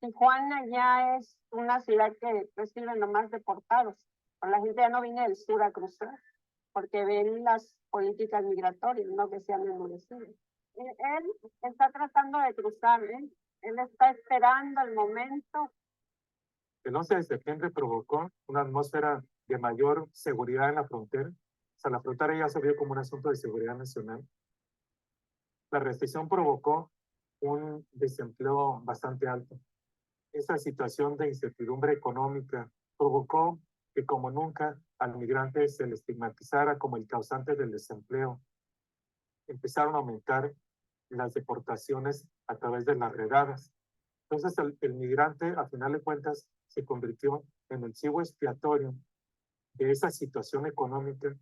Tijuana ya es una ciudad que recibe nomás deportados. La gente ya no viene del sur a cruzar porque ven las políticas migratorias, no que sean endurecidas. Él está tratando de cruzar, ¿eh? Él está esperando el momento. El 11 de septiembre provocó una atmósfera de mayor seguridad en la frontera. O sea, la frontera ya se vio como un asunto de seguridad nacional. La restricción provocó un desempleo bastante alto. Esa situación de incertidumbre económica provocó que como nunca al migrante se le estigmatizara como el causante del desempleo. Empezaron a aumentar las deportaciones a través de las redadas. Entonces el migrante, a final de cuentas, se convirtió en el chivo expiatorio de esa situación económica.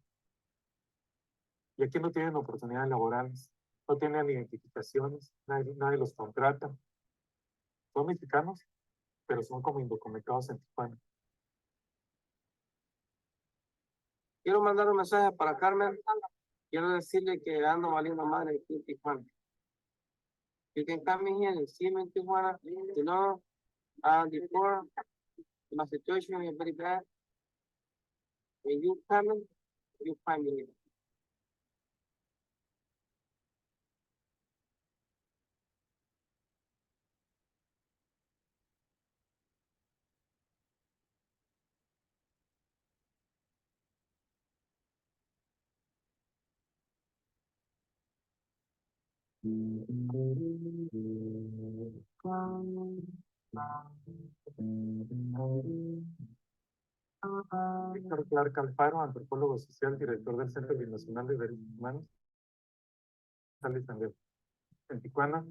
Y aquí no tienen oportunidades laborales, no tienen identificaciones, nadie los contrata. Son mexicanos, pero son como indocumentados en Tijuana. Quiero mandar un mensaje para Carmen. Quiero decirle que ando valiendo madre aquí en Tijuana. You can come in here and see me in Tijuana. You know, before my situation is very bad. When you come in, you find me here. Víctor Clark Alfaro, antropólogo social, director del Centro Binacional de Derechos Humanos, en Tijuana.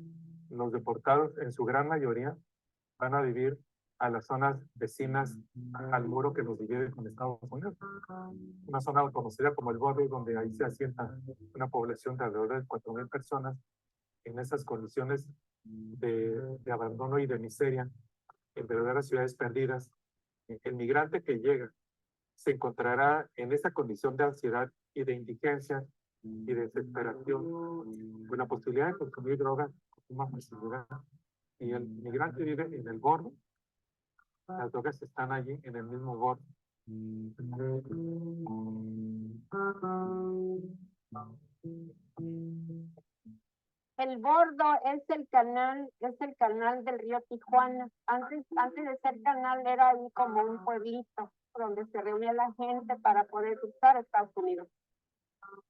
Los deportados, en su gran mayoría, van a vivir a las zonas vecinas al muro que nos divide con Estados Unidos. Una zona conocida como el Borde, donde ahí se asienta una población de alrededor de 4,000 personas en esas condiciones de abandono y de miseria, en verdaderas ciudades perdidas. El migrante que llega se encontrará en esa condición de ansiedad y de indigencia y de desesperación, con la posibilidad de consumir droga con más facilidad. Y el migrante vive en el borde, las drogas están allí en el mismo borde. El Bordo es el canal del río Tijuana. Antes de ser canal era ahí como un pueblito donde se reunía la gente para poder cruzar a Estados Unidos.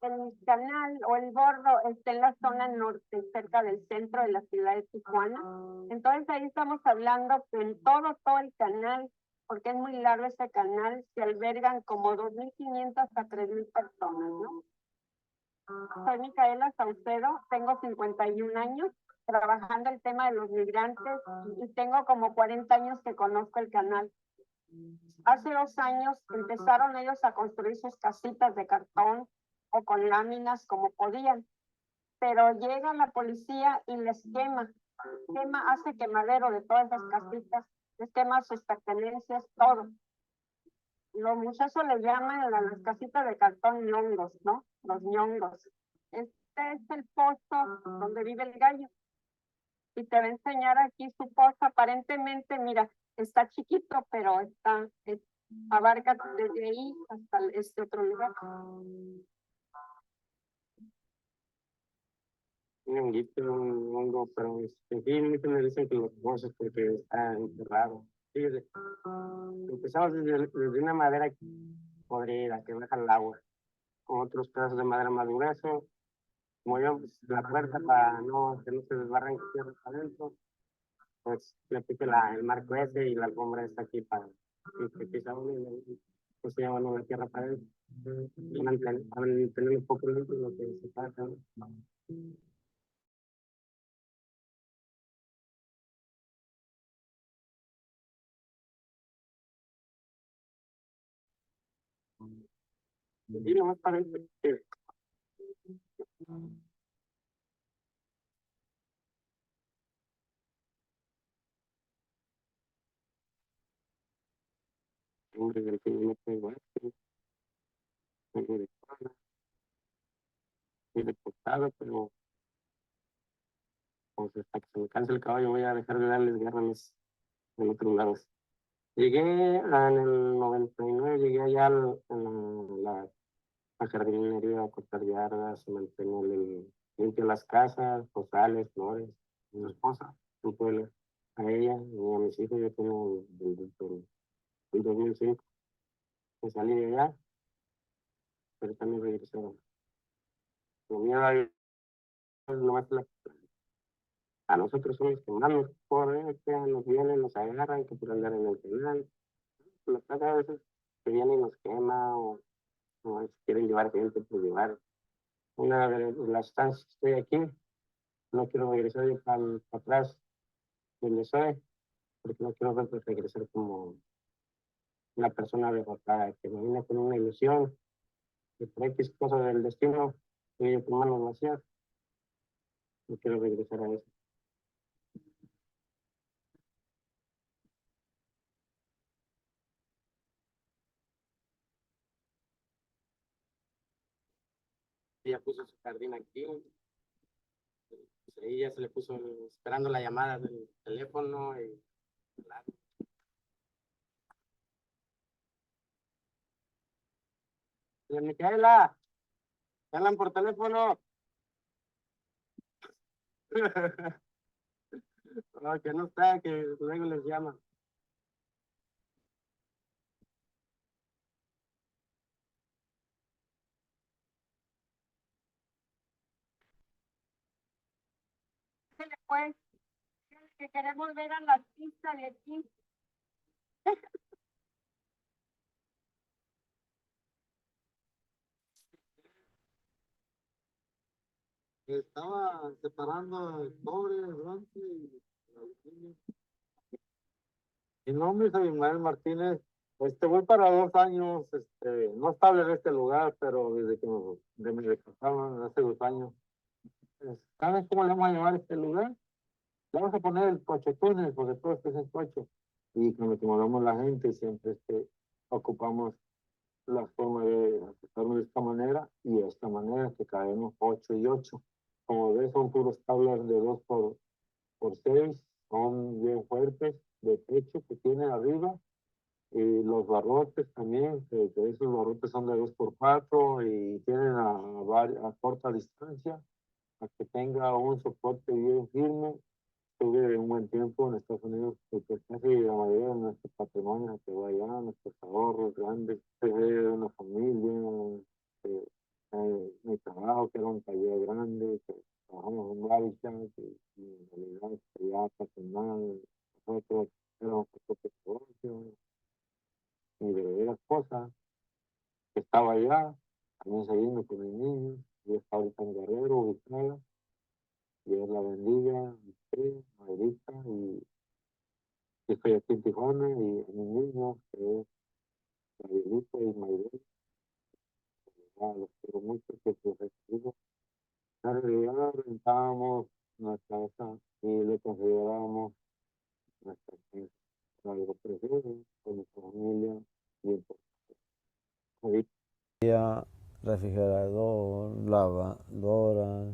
El canal o el Bordo está en la zona norte, cerca del centro de la ciudad de Tijuana. Entonces ahí estamos hablando que en todo el canal, porque es muy largo ese canal, se albergan como 2,500 a 3,000 personas, ¿no? Soy Micaela Saucedo, tengo 51 años, trabajando el tema de los migrantes y tengo como 40 años que conozco el canal. Hace 2 años empezaron ellos a construir sus casitas de cartón o con láminas como podían, pero llega la policía y les hace quemadero de todas las casitas, les quema sus pertenencias, todo. Los muchachos le llaman a las casitas de cartón ñongos, ¿no? Los ñongos. Este es el pozo donde vive el gallo. Y te va a enseñar aquí su pozo. Aparentemente, mira, está chiquito, pero abarca desde ahí hasta este otro lugar. Un honguito, un hongo, pero sí, muchos me dicen que los pozos porque está enterrado. Sí, empezamos desde una madera podrida que baja el agua, con otros pedazos de madera más grueso, como yo, pues, la puerta para que no se desbarren tierra para adentro, pues le puse el marco ese y la alfombra está aquí para que pisa uno y pues se llevan la tierra para adentro. Y mantener un poco limpio lo que se pasa, ¿no? Y nomás para eso, hombre del que no me igual, algo de cola, y de portada, pero pues hasta que se me canse el caballo voy a dejar de darles guerra en otros lados. Llegué en el 99, llegué allá en la jardinería a cortar yardas, mantener limpio las casas, postales, flores, mi esposa, su pueblo, a ella y a mis hijos. Yo tengo el 2005 que salí de allá, pero también regresé. Lo mío es nomás a nosotros son los que más nos corren, que nos vienen, nos agarran, que por andar en el canal. Nos pasa a veces que vienen y nos quema o quieren llevar gente por llevar. Una de las estancias que estoy aquí, no quiero regresar yo para atrás donde soy, porque no quiero regresar como una persona derrotada, que me viene con una ilusión, que por X cosa del destino, que yo con manos vacías, no quiero regresar a eso. Ella puso su jardín aquí, pues ahí ya se le puso esperando la llamada del teléfono y claro. Micaela, hablan por teléfono. No, que no está, que luego les llama. pues, que queremos ver a la artista de aquí. Estaba separando el pobre, el blanco y mi nombre es Abimael Martínez. Voy para 2 años, no estable en este lugar, pero desde que me descansaron hace 2 años. ¿Sabes cómo le vamos a llamar a este lugar? Le vamos a poner el Coche Túnel, porque todo esto es el coche. Y cuando acomodamos la gente, siempre ocupamos la forma de acostarnos de esta manera y de esta manera, que caemos 8 y 8. Como ves, son puros tablas de 2x6, son bien fuertes, de techo que tiene arriba. Y los barrotes también, que esos barrotes son de 2x4 y tienen a corta distancia, para que tenga un soporte bien firme. Tuve un buen tiempo en Estados Unidos, porque casi la mayoría de nuestros patrimonios se quedó allá, nuestros ahorros grandes, de una familia, mi trabajo, que era un taller grande, que trabajamos en Barichas, y en realidad ya personal, nosotros éramos propios negocios, y de veras cosas, que estaba allá, también saliendo con mis niños, y está ahorita en Guerrero, ubicada. Dios la bendiga, Mayrita, y estoy aquí en Tijuana, y a mis niños, que es Gabrielita y Mayrita, los quiero mucho, que pues recibo. En realidad rentábamos nuestra casa y le considerábamos nuestra casa algo precioso, con nuestra familia, y entonces, había refrigerador, lavadoras,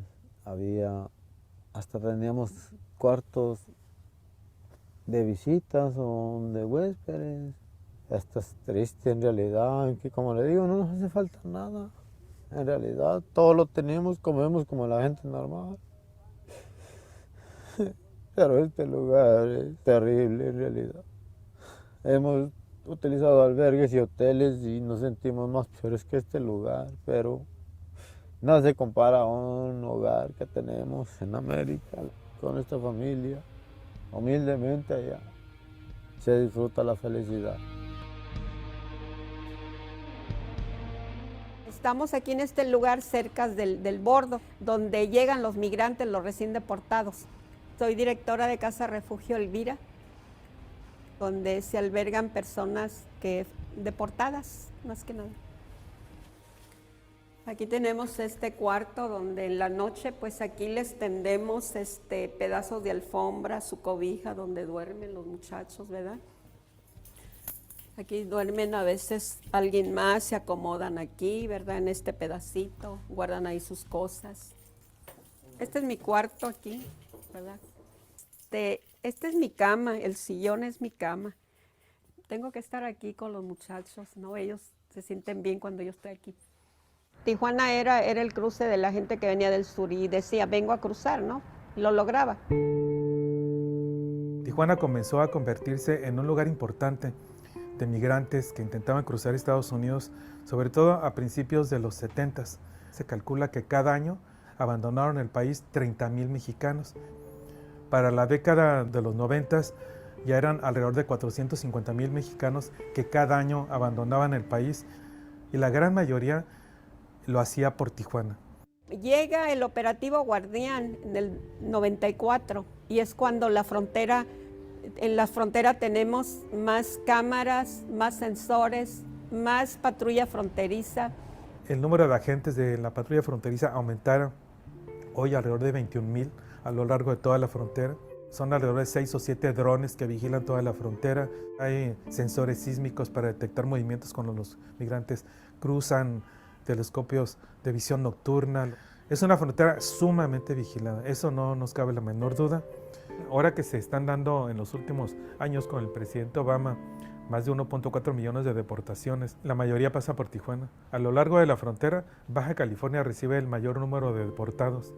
hasta teníamos cuartos de visitas o de huéspedes. Esto es triste en realidad, que como le digo, no nos hace falta nada. En realidad, todo lo tenemos, comemos como la gente normal. Pero este lugar es terrible en realidad. Hemos utilizado albergues y hoteles y nos sentimos más peores que este lugar, pero nada se compara a un hogar que tenemos en América, con esta familia. Humildemente allá se disfruta la felicidad. Estamos aquí en este lugar cerca del Bordo, donde llegan los migrantes, los recién deportados. Soy directora de Casa Refugio Elvira, donde se albergan personas deportadas, más que nada. Aquí tenemos este cuarto donde en la noche, pues aquí les tendemos pedazos de alfombra, su cobija, donde duermen los muchachos, ¿verdad? Aquí duermen a veces alguien más, se acomodan aquí, ¿verdad? En este pedacito, guardan ahí sus cosas. Este es mi cuarto aquí, ¿verdad? Este es mi cama, el sillón es mi cama. Tengo que estar aquí con los muchachos, ¿no? Ellos se sienten bien cuando yo estoy aquí. Tijuana era el cruce de la gente que venía del sur y decía, vengo a cruzar, ¿no? Y lo lograba. Tijuana comenzó a convertirse en un lugar importante de migrantes que intentaban cruzar Estados Unidos, sobre todo a principios de los 70s. Se calcula que cada año abandonaron el país 30,000 mexicanos. Para la década de los 90s ya eran alrededor de 450,000 mexicanos que cada año abandonaban el país, y la gran mayoría lo hacía por Tijuana. Llega el operativo Guardián en el 94 y es cuando en la frontera tenemos más cámaras, más sensores, más patrulla fronteriza. El número de agentes de la patrulla fronteriza aumentaron hoy alrededor de 21,000 a lo largo de toda la frontera. Son alrededor de 6 o 7 drones que vigilan toda la frontera. Hay sensores sísmicos para detectar movimientos cuando los migrantes cruzan, telescopios de visión nocturna. Es una frontera sumamente vigilada, eso no nos cabe la menor duda. Ahora que se están dando en los últimos años con el presidente Obama más de 1.4 millones de deportaciones, la mayoría pasa por Tijuana. A lo largo de la frontera, Baja California recibe el mayor número de deportados.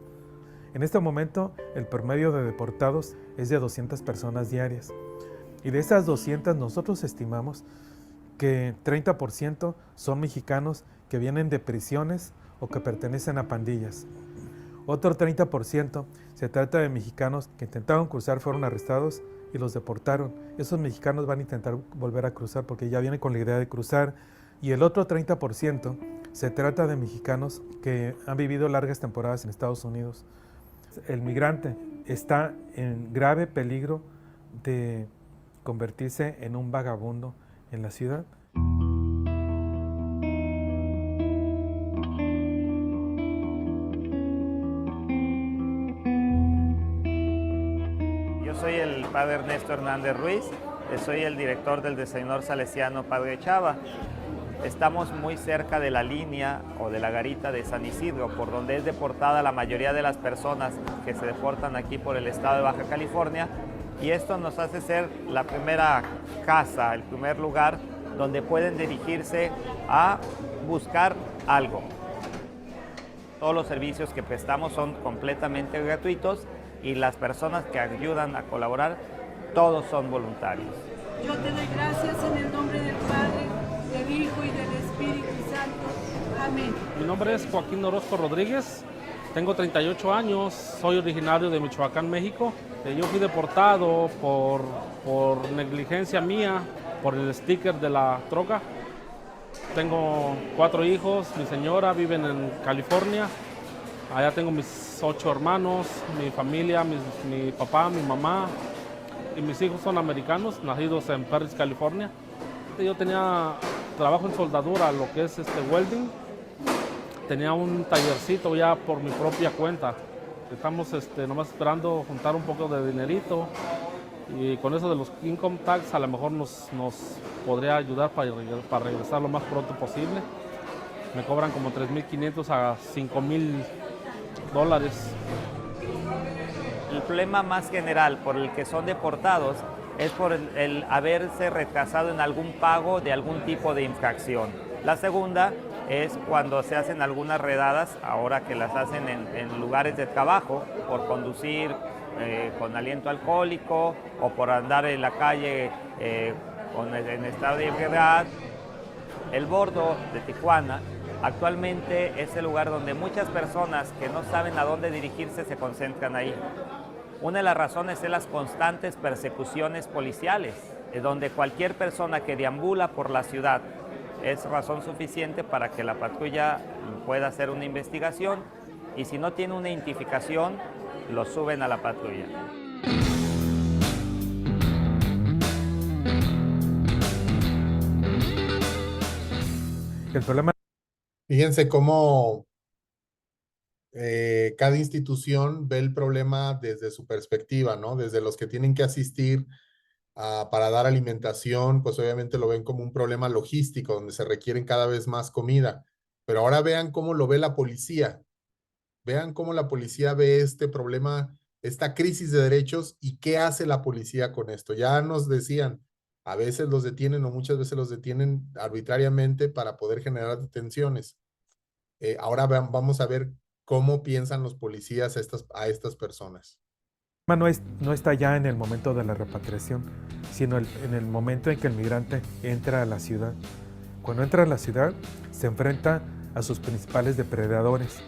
En este momento, el promedio de deportados es de 200 personas diarias. Y de esas 200, nosotros estimamos que 30% son mexicanos que vienen de prisiones o que pertenecen a pandillas. Otro 30% se trata de mexicanos que intentaron cruzar, fueron arrestados y los deportaron. Esos mexicanos van a intentar volver a cruzar porque ya vienen con la idea de cruzar. Y el otro 30% se trata de mexicanos que han vivido largas temporadas en Estados Unidos. El migrante está en grave peligro de convertirse en un vagabundo en la ciudad. Yo soy el padre Ernesto Hernández Ruiz, soy el director del Desayunador Salesiano Padre Chava. Estamos muy cerca de la línea o de la garita de San Isidro, por donde es deportada la mayoría de las personas que se deportan aquí por el estado de Baja California, y esto nos hace ser la primera casa, el primer lugar donde pueden dirigirse a buscar algo. Todos los servicios que prestamos son completamente gratuitos y las personas que ayudan a colaborar, todos son voluntarios. Yo te doy gracias en el nombre del Padre, del Hijo y del Espíritu Santo. Amén. Mi nombre es Joaquín Orozco Rodríguez, tengo 38 años, soy originario de Michoacán, México. Yo fui deportado por negligencia mía, por el sticker de la troca. Tengo 4 hijos, mi señora vive en California. Allá tengo mis 8 hermanos, mi familia, mi papá, mi mamá. Y mis hijos son americanos, nacidos en Perris, California. Yo tenía trabajo en soldadura, lo que es welding. Tenía un tallercito ya por mi propia cuenta. Estamos nomás esperando juntar un poco de dinerito y con eso de los income tax a lo mejor nos podría ayudar para regresar lo más pronto posible. Me cobran como $3,500 a $5,000. El problema más general por el que son deportados es por el haberse retrasado en algún pago de algún tipo de infracción. La segunda es cuando se hacen algunas redadas, ahora que las hacen en lugares de trabajo, por conducir con aliento alcohólico o por andar en la calle en estado de ebriedad. El Bordo de Tijuana actualmente es el lugar donde muchas personas que no saben a dónde dirigirse se concentran ahí. Una de las razones es las constantes persecuciones policiales, donde cualquier persona que deambula por la ciudad es razón suficiente para que la patrulla pueda hacer una investigación, y si no tiene una identificación, lo suben a la patrulla. El problema... Fíjense cómo cada institución ve el problema desde su perspectiva, ¿no? Desde los que tienen que asistir para dar alimentación, pues obviamente lo ven como un problema logístico, donde se requieren cada vez más comida. Pero ahora vean cómo lo ve la policía. Vean cómo la policía ve este problema, esta crisis de derechos, y qué hace la policía con esto. Ya nos decían, a veces los detienen o muchas veces los detienen arbitrariamente para poder generar detenciones. Ahora vamos a ver cómo piensan los policías a estas personas. No está ya en el momento de la repatriación, sino en el momento en que el migrante entra a la ciudad. Cuando entra a la ciudad, se enfrenta a sus principales depredadores,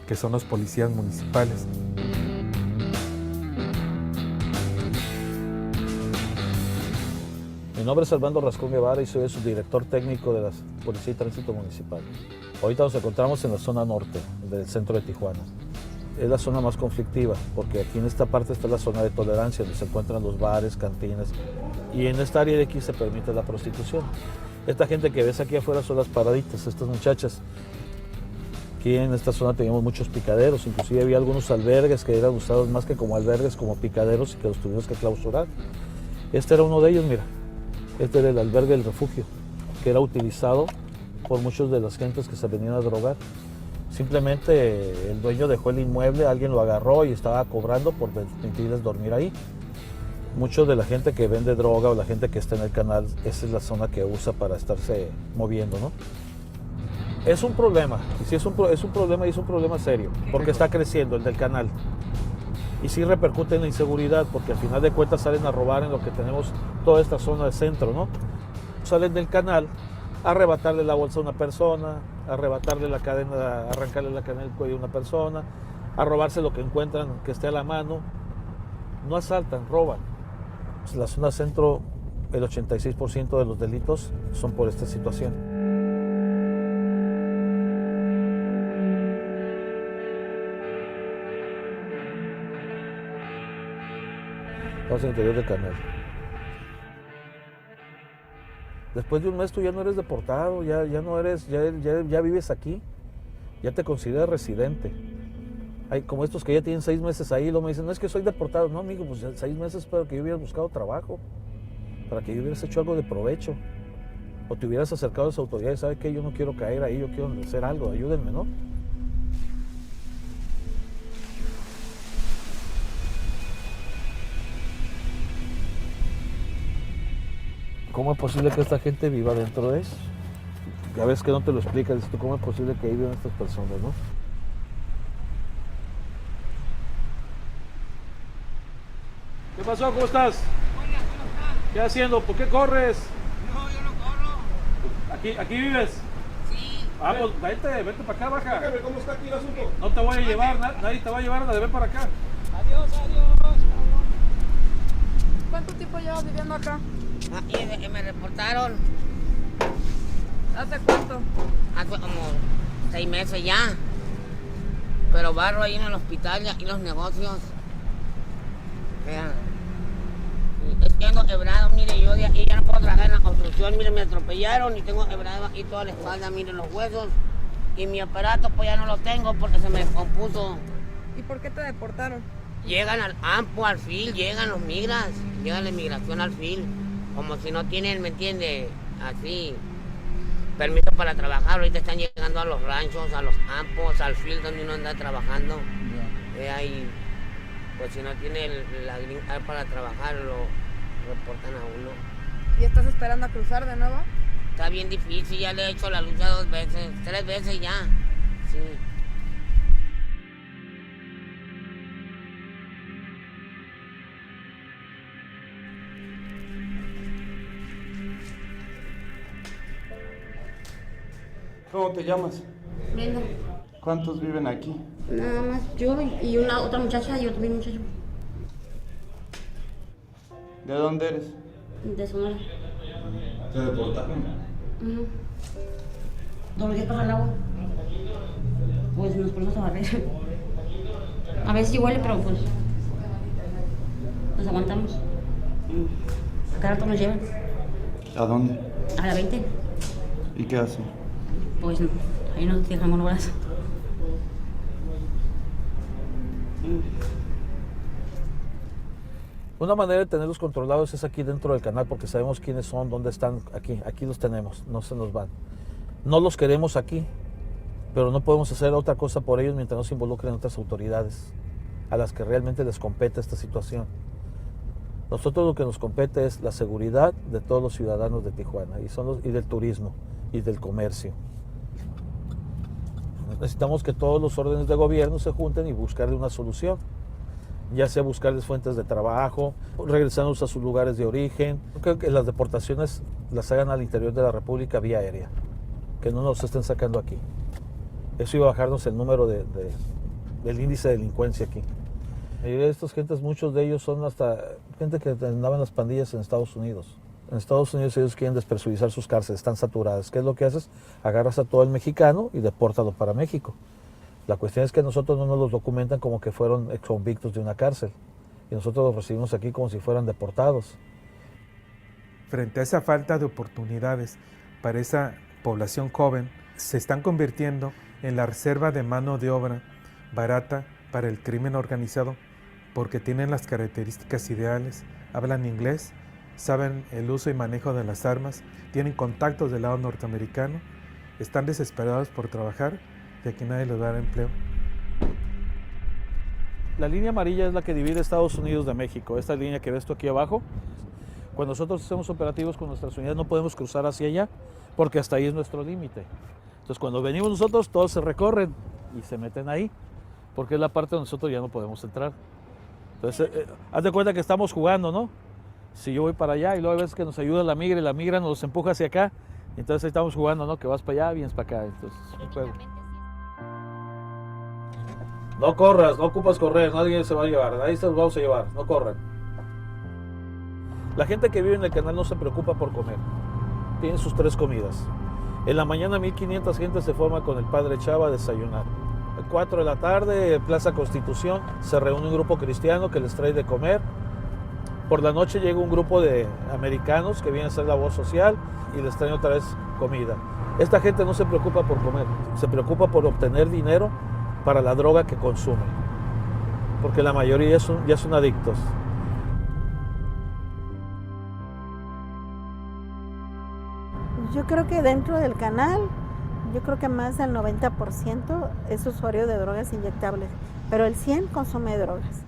que son los policías municipales. Mi nombre es Armando Rascón Guevara y soy el subdirector técnico de la Policía de Tránsito Municipal. Ahorita nos encontramos en la zona norte del centro de Tijuana. Es la zona más conflictiva, porque aquí en esta parte está la zona de tolerancia, donde se encuentran los bares, cantinas, y en esta área de aquí se permite la prostitución. Esta gente que ves aquí afuera son las paraditas, estas muchachas. Aquí en esta zona teníamos muchos picaderos, inclusive había algunos albergues que eran usados más que como albergues, como picaderos, y que los tuvimos que clausurar. Este era uno de ellos, mira. Este era el albergue del refugio, que era utilizado por muchos de las gentes que se venían a drogar. Simplemente el dueño dejó el inmueble, alguien lo agarró y estaba cobrando por permitirles dormir ahí. Mucho de la gente que vende droga o la gente que está en el canal, esa es la zona que usa para estarse moviendo, ¿no? Es un problema, y sí es un problema y es un problema serio, porque está creciendo el del canal. Y sí repercute en la inseguridad, porque al final de cuentas salen a robar en lo que tenemos toda esta zona del centro, ¿no? Salen del canal a arrebatarle la bolsa a una persona, a arrebatarle la cadena, a arrancarle la cadena del cuello a una persona, a robarse lo que encuentran que esté a la mano. No asaltan, roban. En la zona centro, el 86% de los delitos son por esta situación. Vamos al interior del canal. Después de un mes tú ya no eres deportado, ya no eres, ya vives aquí, ya te consideras residente. Hay como estos que ya tienen 6 meses ahí, luego me dicen, no es que soy deportado. No, amigo, pues 6 meses para que yo hubieras buscado trabajo, para que yo hubieras hecho algo de provecho, o te hubieras acercado a las autoridades, ¿sabe qué? Yo no quiero caer ahí, yo quiero hacer algo, ayúdenme, ¿no? ¿Cómo es posible que esta gente viva dentro de eso? A veces que no te lo explicas, dices tú, ¿cómo es posible que ahí vivan estas personas, no? ¿Qué pasó? ¿Cómo estás? ¿Qué haciendo? ¿Por qué corres? No, yo no corro. ¿Aquí vives? Sí. Ah, pues vente para acá, baja. Dígame, ¿cómo está aquí el asunto? No te voy a llevar, nadie te va a llevar, ven para acá. Adiós. ¿Cuánto tiempo llevas viviendo acá? Y me reportaron ¿Hace cuánto? hace como 6 meses ya. Pero barro ahí en el hospital y aquí los negocios. Vean. Es que ando quebrado, mire, yo de aquí ya no puedo trabajar en la construcción, mire, me atropellaron y tengo quebrado aquí toda la espalda, mire los huesos. Y mi aparato pues ya no lo tengo porque se me descompuso. ¿Y por qué te deportaron? Llegan al AMPO, al FIL, llegan los migras, llega la inmigración al FIL, como si no tienen, ¿me entiende? Así, permiso para trabajar, ahorita están llegando a los ranchos, a los AMPOs, al FIL donde uno anda trabajando. Ahí, pues si no tiene la green card para trabajar, lo reportan a uno. ¿Y estás esperando a cruzar de nuevo? Está bien difícil, ya le he hecho la lucha 2 veces, 3 veces ya, sí. ¿Cómo te llamas? Brenda, ¿Cuántos viven aquí? nada más yo y una otra muchacha y otro muchacho ¿De dónde eres? de Sonora. ¿Te deportaron? Ujú. Todos los días pasa el agua. Pues nos ponemos a barrer. A veces sí huele, pero pues nos aguantamos. A cada rato nos llevan. ¿A dónde? A la 20. ¿Y qué hacen? Pues ahí nos dejamos horas. Una manera de tenerlos controlados es aquí dentro del canal porque sabemos quiénes son, dónde están, aquí los tenemos, no se nos van. No los queremos aquí, pero no podemos hacer otra cosa por ellos mientras no se involucren otras autoridades a las que realmente les compete esta situación. Nosotros lo que nos compete es la seguridad de todos los ciudadanos de Tijuana y del turismo y del comercio. Necesitamos que todos los órdenes de gobierno se junten y buscarle una solución, ya sea buscarles fuentes de trabajo, regresarnos a sus lugares de origen. Creo que las deportaciones las hagan al interior de la República vía aérea, que no nos estén sacando aquí. Eso iba a bajarnos el número del índice de delincuencia aquí. Y estas gentes, muchos de ellos son hasta gente que andaba en las pandillas en Estados Unidos. En Estados Unidos ellos quieren despresurizar sus cárceles, están saturadas. ¿Qué es lo que haces? Agarras a todo el mexicano y depórtalo para México. La cuestión es que nosotros no nos los documentan como que fueron exconvictos de una cárcel. Y nosotros los recibimos aquí como si fueran deportados. Frente a esa falta de oportunidades para esa población joven, se están convirtiendo en la reserva de mano de obra barata para el crimen organizado porque tienen las características ideales, hablan inglés, saben el uso y manejo de las armas, tienen contactos del lado norteamericano, están desesperados por trabajar y aquí nadie les va a dar empleo. La línea amarilla es la que divide Estados Unidos de México. Esta línea que ves tú aquí abajo, cuando nosotros hacemos operativos con nuestras unidades no podemos cruzar hacia allá porque hasta ahí es nuestro límite. Entonces cuando venimos nosotros todos se recorren y se meten ahí porque es la parte donde nosotros ya no podemos entrar. Entonces haz de cuenta que estamos jugando, ¿no? Si yo voy para allá y luego hay veces que nos ayuda la migra y la migra nos empuja hacia acá, entonces ahí estamos jugando, ¿no? Que vas para allá, vienes para acá, entonces es un juego. No corras, no ocupas correr, nadie se va a llevar, nadie se los vamos a llevar, no corran. La gente que vive en el canal no se preocupa por comer, tienen sus 3 comidas. En la mañana 1500 gente se forma con el padre Chava a desayunar. A 4 de la tarde, Plaza Constitución, se reúne un grupo cristiano que les trae de comer. Por la noche llega un grupo de americanos que vienen a hacer labor social y les traen otra vez comida. Esta gente no se preocupa por comer, se preocupa por obtener dinero para la droga que consumen, porque la mayoría ya son adictos. Yo creo que dentro del canal, yo creo que más del 90% es usuario de drogas inyectables, pero el 100% consume drogas.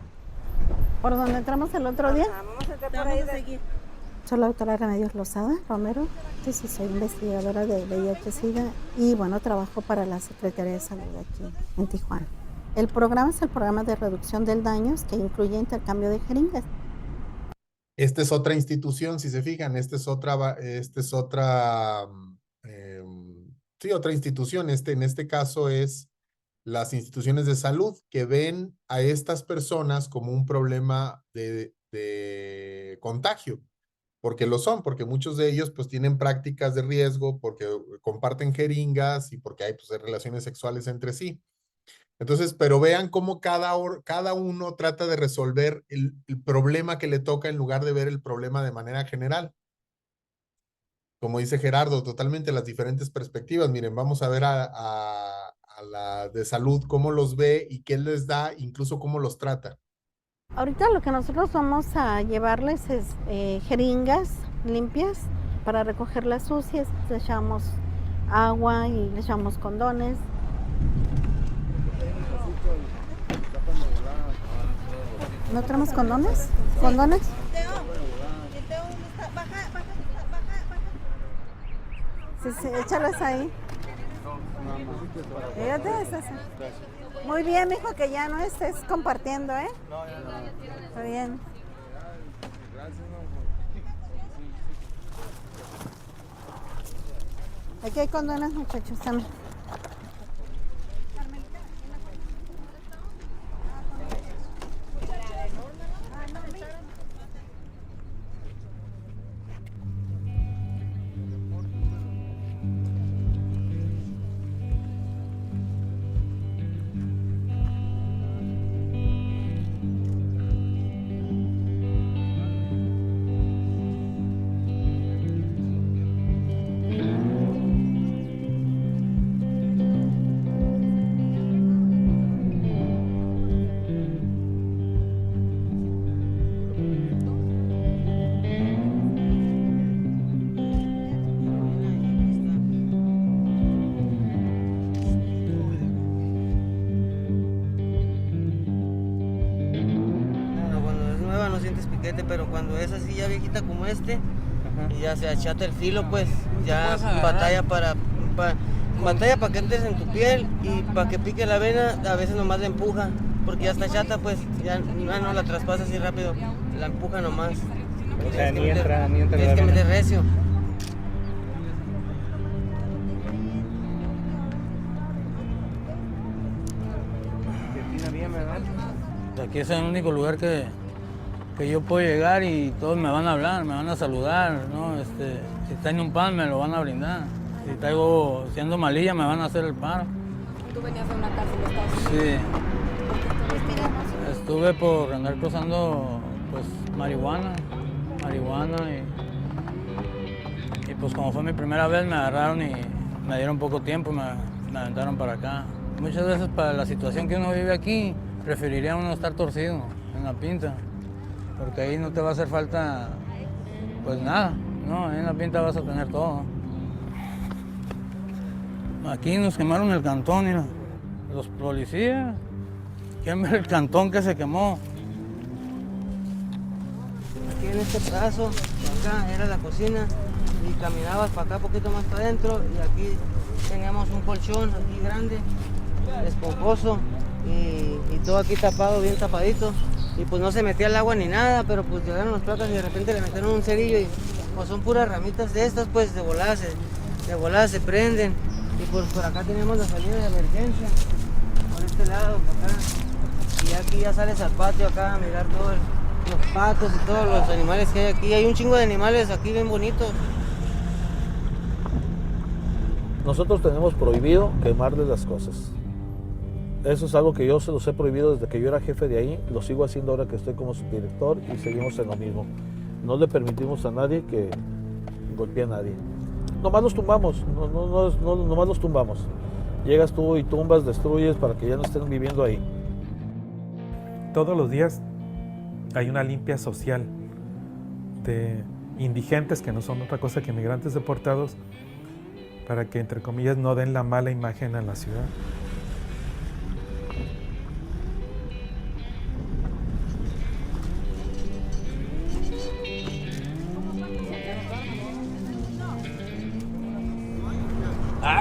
¿Por donde entramos el otro día? Vamos a entrar por ahí de aquí. Soy la doctora Remedios Lozada Romero, soy investigadora de VIH/SIDA y bueno, trabajo para la Secretaría de Salud aquí en Tijuana. El programa es el programa de reducción del daño que incluye intercambio de jeringas. Esta es otra institución, si se fijan, otra institución. En este caso es las instituciones de salud que ven a estas personas como un problema de contagio, porque lo son, porque muchos de ellos pues tienen prácticas de riesgo, porque comparten jeringas y porque hay pues relaciones sexuales entre sí. Entonces, pero vean cómo cada uno trata de resolver el problema que le toca en lugar de ver el problema de manera general. Como dice Gerardo, totalmente las diferentes perspectivas. Miren, vamos a ver a la de salud cómo los ve y qué les da, incluso cómo los trata. Ahorita lo que nosotros vamos a llevarles es jeringas limpias para recoger las sucias. Le echamos agua y le echamos condones. ¿No tenemos condones? ¿Condones? Sí, échalas ahí. Fíjate, muy bien, mijo, que ya no estés compartiendo, ¿eh? Está bien. Aquí hay condones, muchachos, también. Pero cuando es así ya viejita como y ya se achata el filo, pues ya batalla para que entres en tu piel y para que pique la vena, a veces nomás la empuja, porque ya está chata, pues ya no la traspasa así rápido, la empuja nomás. O sea, ni entra tienes que meter recio. Aquí es el único lugar que yo puedo llegar y todos me van a hablar, me van a saludar, ¿no? Si tengo un pan me lo van a brindar, si ando malilla me van a hacer el paro. ¿Tú venías de una cárcel de Estados Unidos? Sí. Estuve por andar cruzando pues marihuana y pues como fue mi primera vez me agarraron y me dieron poco tiempo, me aventaron para acá. Muchas veces para la situación que uno vive aquí, preferiría uno estar torcido en la pinta, porque ahí no te va a hacer falta pues nada, ¿no? Ahí en la pinta vas a tener todo. Aquí nos quemaron el cantón, mira. Los policías quieren ver el cantón que se quemó. Aquí en este pedazo, acá era la cocina y caminabas para acá poquito más para adentro y aquí teníamos un colchón aquí grande, esponjoso y todo aquí tapado, bien tapadito. Y pues no se metía el agua ni nada, pero pues llegaron los placas y de repente le metieron un cerillo y pues son puras ramitas de estas, pues de volada se prenden. Y pues por acá tenemos la salida de emergencia. Por este este lado, para acá. Y aquí ya sales al patio acá a mirar todos los patos y todos los animales que hay aquí. Hay un chingo de animales aquí bien bonitos. Nosotros tenemos prohibido quemarles las cosas. Eso es algo que yo se los he prohibido desde que yo era jefe de ahí, lo sigo haciendo ahora que estoy como subdirector y seguimos en lo mismo. No le permitimos a nadie que golpee a nadie. Nomás los tumbamos, nomás los tumbamos. Llegas tú y tumbas, destruyes para que ya no estén viviendo ahí. Todos los días hay una limpia social de indigentes que no son otra cosa que migrantes deportados para que, entre comillas, no den la mala imagen a la ciudad.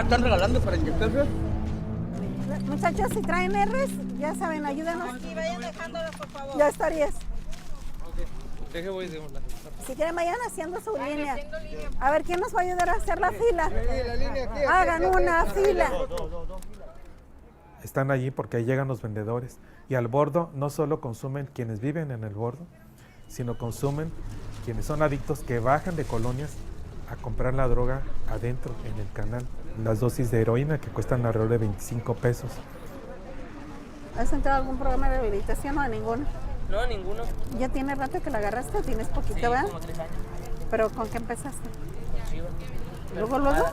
¿Están regalando para inyectarse? Muchachos, si traen R's, ya saben, ayúdanos. Aquí vayan dejándolas, por favor. Ya estarías. Deje voy de una. Si quieren, vayan haciendo su línea. A ver, ¿quién nos va a ayudar a hacer la fila? La línea aquí, Hagan una fila. Están allí porque ahí llegan los vendedores. Y al bordo no solo consumen quienes viven en el bordo, sino consumen quienes son adictos que bajan de colonias a comprar la droga adentro, en el canal. Las dosis de heroína que cuestan alrededor de 25 pesos. ¿Has entrado a algún programa de rehabilitación o a ninguno? No, ninguno. ¿Ya tiene rato que la agarraste o tienes poquito, Sí, verdad? como 3 años. ¿Pero con qué empezaste? Chivo. Luego,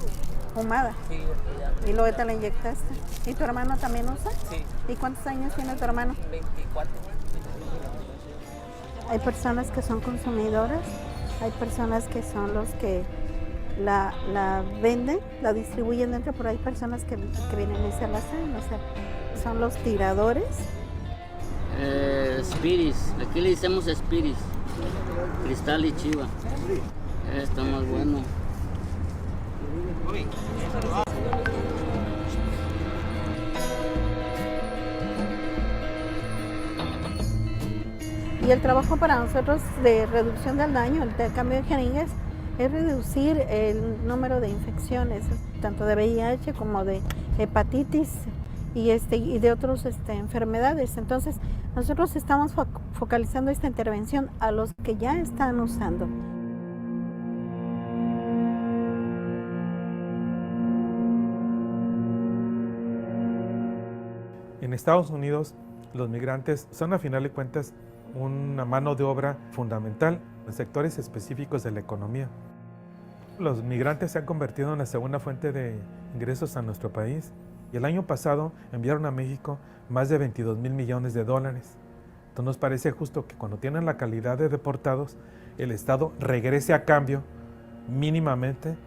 fumada. Sí, ya. Y luego te la inyectaste. ¿Y tu hermano también usa? Sí. ¿Y cuántos años tiene tu hermano? 24. Hay personas que son consumidoras, hay personas que son los que la venden, la distribuyen dentro, pero hay personas que vienen y se la hacen, o sea, son los tiradores. Spiris, aquí le decimos Spiris, Cristal y Chiva. Está más bueno. Y el trabajo para nosotros de reducción del daño, el cambio de jeringas, es reducir el número de infecciones, tanto de VIH como de hepatitis y de otras enfermedades. Entonces, nosotros estamos focalizando esta intervención a los que ya están usando. En Estados Unidos, los migrantes son, a final de cuentas, una mano de obra fundamental en sectores específicos de la economía. Los migrantes se han convertido en la segunda fuente de ingresos a nuestro país y el año pasado enviaron a México más de 22,000 millones de dólares. Entonces nos parece justo que cuando tienen la calidad de deportados, el Estado regrese a cambio mínimamente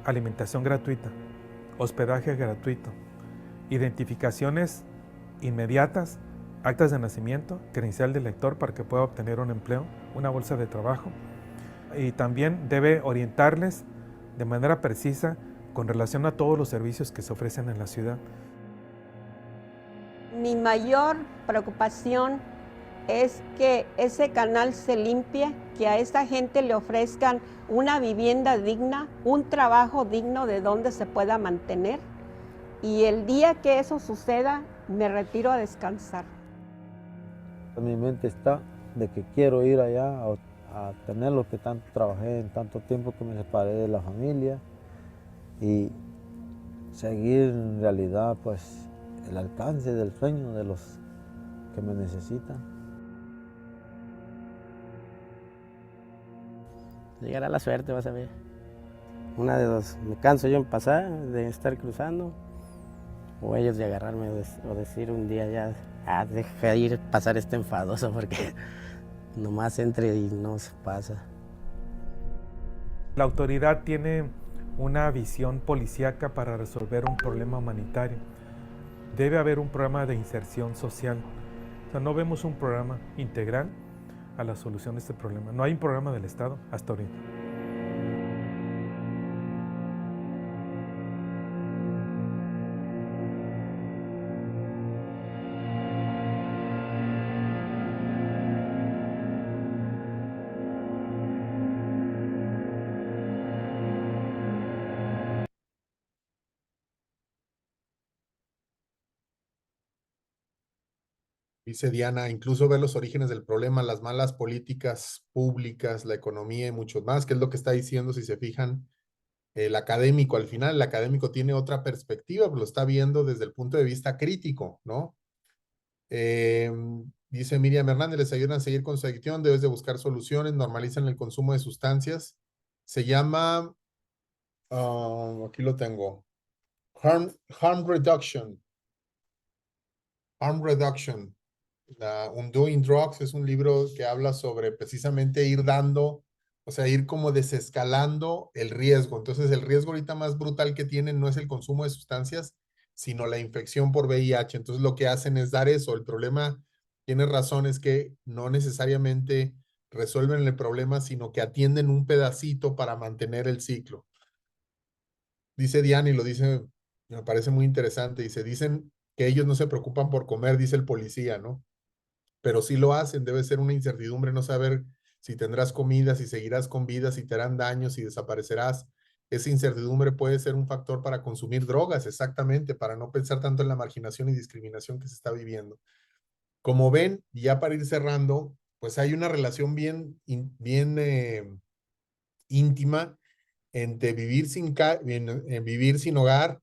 alimentación gratuita, hospedaje gratuito, identificaciones inmediatas, actas de nacimiento, credencial de lector para que pueda obtener un empleo, una bolsa de trabajo. Y también debe orientarles de manera precisa con relación a todos los servicios que se ofrecen en la ciudad. Mi mayor preocupación es que ese canal se limpie, que a esta gente le ofrezcan una vivienda digna, un trabajo digno de donde se pueda mantener. Y el día que eso suceda, me retiro a descansar. En mi mente está de que quiero ir allá a tener lo que tanto trabajé en tanto tiempo que me separé de la familia y seguir en realidad pues el alcance del sueño de los que me necesitan. Llegará la suerte, vas a ver. Una de dos, me canso yo en pasar, de estar cruzando, o ellos de agarrarme o decir un día ya, deja ir pasar este enfadoso porque nomás entre y no se pasa. La autoridad tiene una visión policíaca para resolver un problema humanitario. Debe haber un programa de inserción social. O sea, no vemos un programa integral a la solución de este problema. No hay un programa del Estado hasta ahorita. Dice Diana, incluso ver los orígenes del problema, las malas políticas públicas, la economía y mucho más, que es lo que está diciendo, si se fijan, el académico. Al final, el académico tiene otra perspectiva, lo está viendo desde el punto de vista crítico, ¿no? Dice Miriam Hernández, les ayudan a seguir con su adicción, debes de buscar soluciones, normalizan el consumo de sustancias. Se llama, aquí lo tengo, harm reduction. Harm reduction. Undoing Drugs es un libro que habla sobre precisamente ir dando, o sea, ir como desescalando el riesgo. Entonces, el riesgo ahorita más brutal que tienen no es el consumo de sustancias, sino la infección por VIH. Entonces, lo que hacen es dar eso. El problema, tiene razón, es que no necesariamente resuelven el problema, sino que atienden un pedacito para mantener el ciclo. Dice Diana, y lo dice, me parece muy interesante, dicen que ellos no se preocupan por comer, dice el policía, ¿no? Pero sí lo hacen, debe ser una incertidumbre no saber si tendrás comida, si seguirás con vida, si te harán daño, si desaparecerás. Esa incertidumbre puede ser un factor para consumir drogas, exactamente, para no pensar tanto en la marginación y discriminación que se está viviendo. Como ven, ya para ir cerrando, pues hay una relación bien íntima entre vivir sin hogar,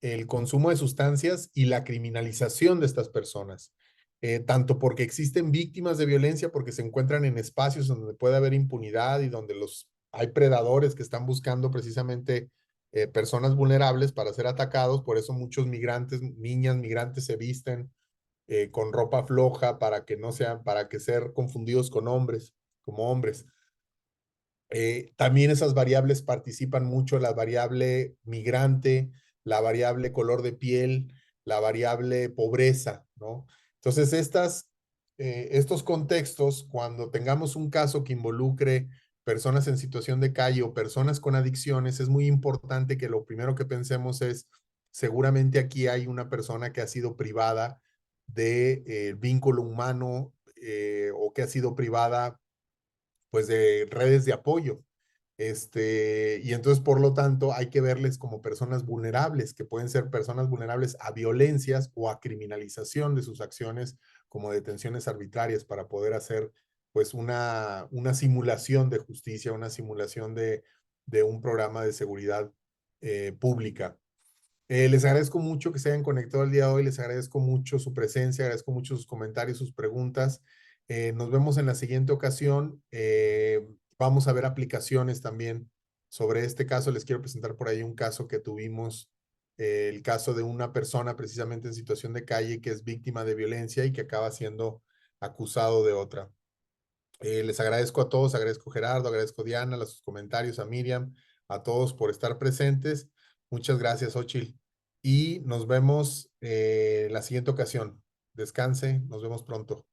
el consumo de sustancias y la criminalización de estas personas. Tanto porque existen víctimas de violencia, porque se encuentran en espacios donde puede haber impunidad y donde hay predadores que están buscando precisamente personas vulnerables para ser atacados. Por eso muchos migrantes, niñas migrantes se visten con ropa floja para que ser confundidos con hombres, como hombres. También esas variables participan mucho, la variable migrante, la variable color de piel, la variable pobreza, ¿no? Entonces, estos contextos, cuando tengamos un caso que involucre personas en situación de calle o personas con adicciones, es muy importante que lo primero que pensemos es, seguramente aquí hay una persona que ha sido privada de vínculo humano o que ha sido privada pues de redes de apoyo. Y entonces, por lo tanto, hay que verles como personas vulnerables, que pueden ser personas vulnerables a violencias o a criminalización de sus acciones, como detenciones arbitrarias, para poder hacer pues una simulación de justicia, una simulación de un programa de seguridad pública. Les agradezco mucho que se hayan conectado el día de hoy, les agradezco mucho su presencia, agradezco mucho sus comentarios, sus preguntas. Nos vemos en la siguiente ocasión. Vamos a ver aplicaciones también sobre este caso. Les quiero presentar por ahí un caso que tuvimos, el caso de una persona precisamente en situación de calle que es víctima de violencia y que acaba siendo acusado de otra. Les agradezco a todos, agradezco a Gerardo, agradezco a Diana, a sus comentarios, a Miriam, a todos por estar presentes. Muchas gracias, Ochil. Y nos vemos la siguiente ocasión. Descanse, nos vemos pronto.